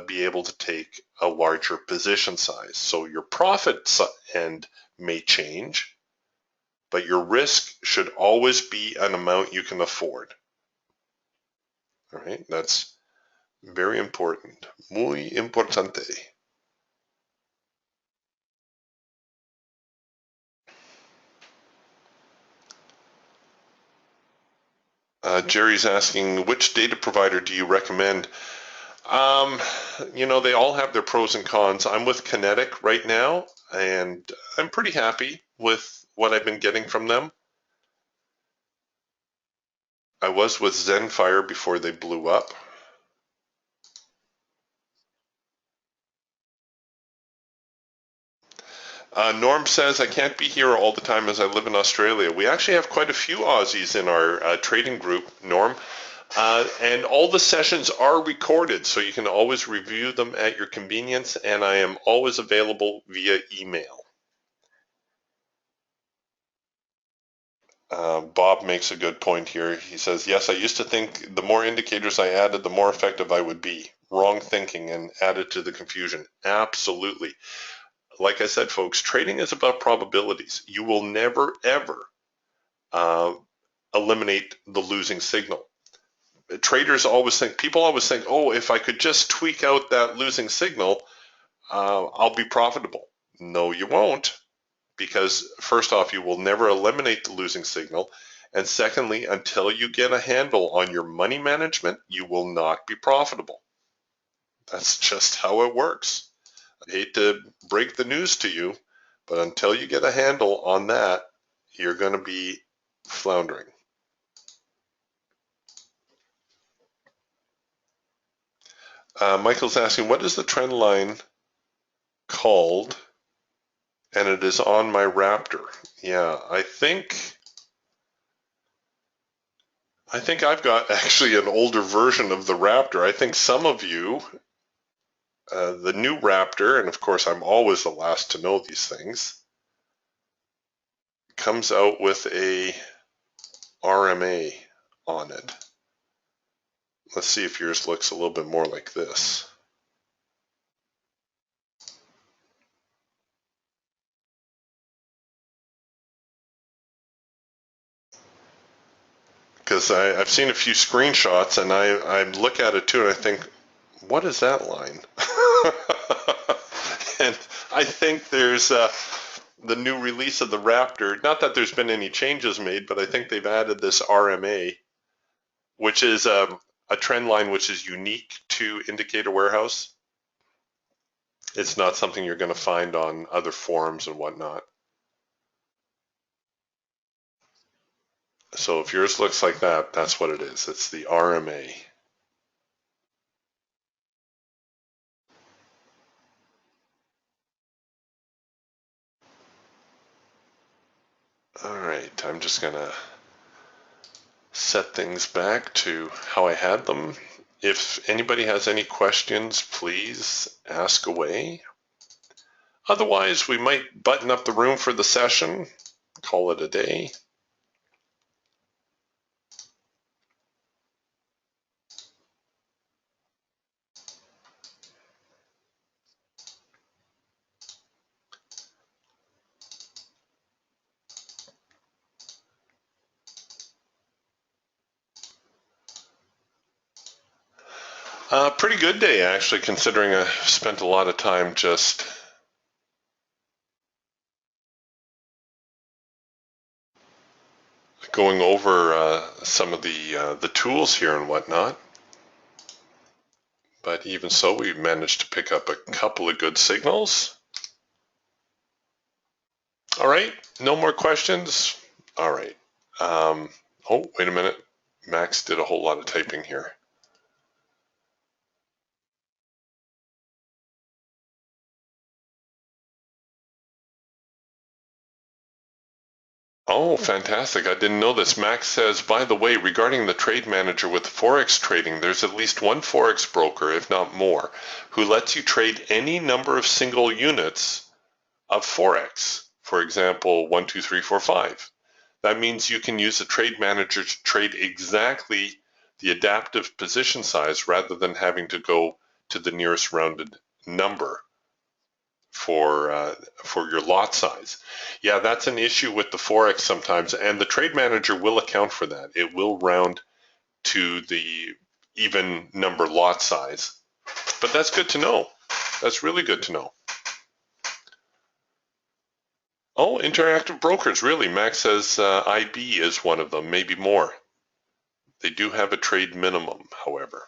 Speaker 1: be able to take a larger position size. So your profit end may change, but your risk should always be an amount you can afford. All right, that's very important. Muy importante. Jerry's asking, which data provider do you recommend? They all have their pros and cons. I'm with Kinetic right now, and I'm pretty happy with what I've been getting from them. I was with Zenfire before they blew up. Norm says, I can't be here all the time as I live in Australia. We actually have quite a few Aussies in our trading group, Norm. And all the sessions are recorded, so you can always review them at your convenience, and I am always available via email. Bob makes a good point here. He says, yes, I used to think the more indicators I added, the more effective I would be. Wrong thinking and added to the confusion. Absolutely. Like I said, folks, trading is about probabilities. You will never, ever eliminate the losing signal. People always think, oh, if I could just tweak out that losing signal, I'll be profitable. No, you won't, because first off, you will never eliminate the losing signal. And secondly, until you get a handle on your money management, you will not be profitable. That's just how it works. I hate to break the news to you, but until you get a handle on that, you're going to be floundering. Michael's asking, what is the trend line called? And it is on my Raptor. Yeah, I think I've got actually an older version of the Raptor. I think some of you, the new Raptor, and of course I'm always the last to know these things, comes out with a RMA on it. Let's see if yours looks a little bit more like this. Because I've seen a few screenshots and I look at it too and I think, what is that line? And I think there's the new release of the Raptor, not that there's been any changes made, but I think they've added this RMA, which is a trend line which is unique to Indicator Warehouse. It's not something you're going to find on other forums and whatnot. So if yours looks like that, that's what it is. It's the RMA. All right, I'm just going to set things back to how I had them. If anybody has any questions, please ask away. Otherwise, we might button up the room for the session, call it a day. Pretty good day, actually, considering I spent a lot of time just going over some of the tools here and whatnot. But even so, we managed to pick up a couple of good signals. All right, no more questions? All right. Oh, wait a minute. Max did a whole lot of typing here. Oh, fantastic. I didn't know this. Max says, by the way, regarding the trade manager with Forex trading, there's at least one Forex broker, if not more, who lets you trade any number of single units of Forex. For example, 1, 2, 3, 4, 5. That means you can use the trade manager to trade exactly the adaptive position size rather than having to go to the nearest rounded number for your lot size. Yeah, that's an issue with the Forex sometimes, and the trade manager will account for that. It will round to the even number lot size. But that's good to know. That's really good to know. Oh, interactive brokers, really. Max says IB is one of them, maybe more. They do have a trade minimum, however.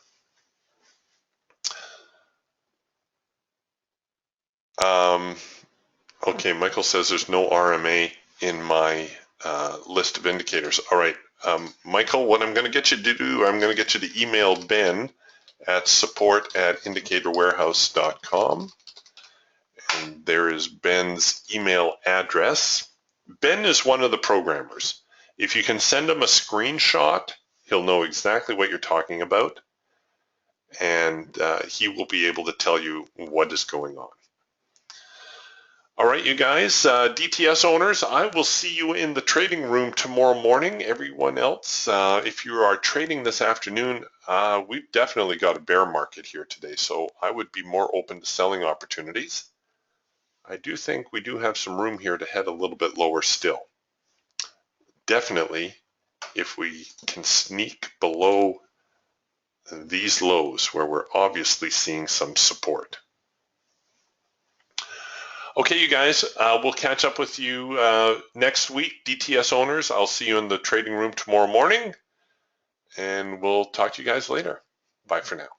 Speaker 1: Okay, Michael says there's no RMA in my list of indicators. All right, Michael, what I'm going to get you to do, I'm going to get you to email Ben at support@indicatorwarehouse.com. And there is Ben's email address. Ben is one of the programmers. If you can send him a screenshot, he'll know exactly what you're talking about, and he will be able to tell you what is going on. All right, you guys, DTS owners, I will see you in the trading room tomorrow morning. Everyone else, if you are trading this afternoon, we've definitely got a bear market here today, so I would be more open to selling opportunities. I do think we do have some room here to head a little bit lower still. Definitely, if we can sneak below these lows where we're obviously seeing some support. Okay, you guys, we'll catch up with you next week, DTS owners. I'll see you in the trading room tomorrow morning, and we'll talk to you guys later. Bye for now.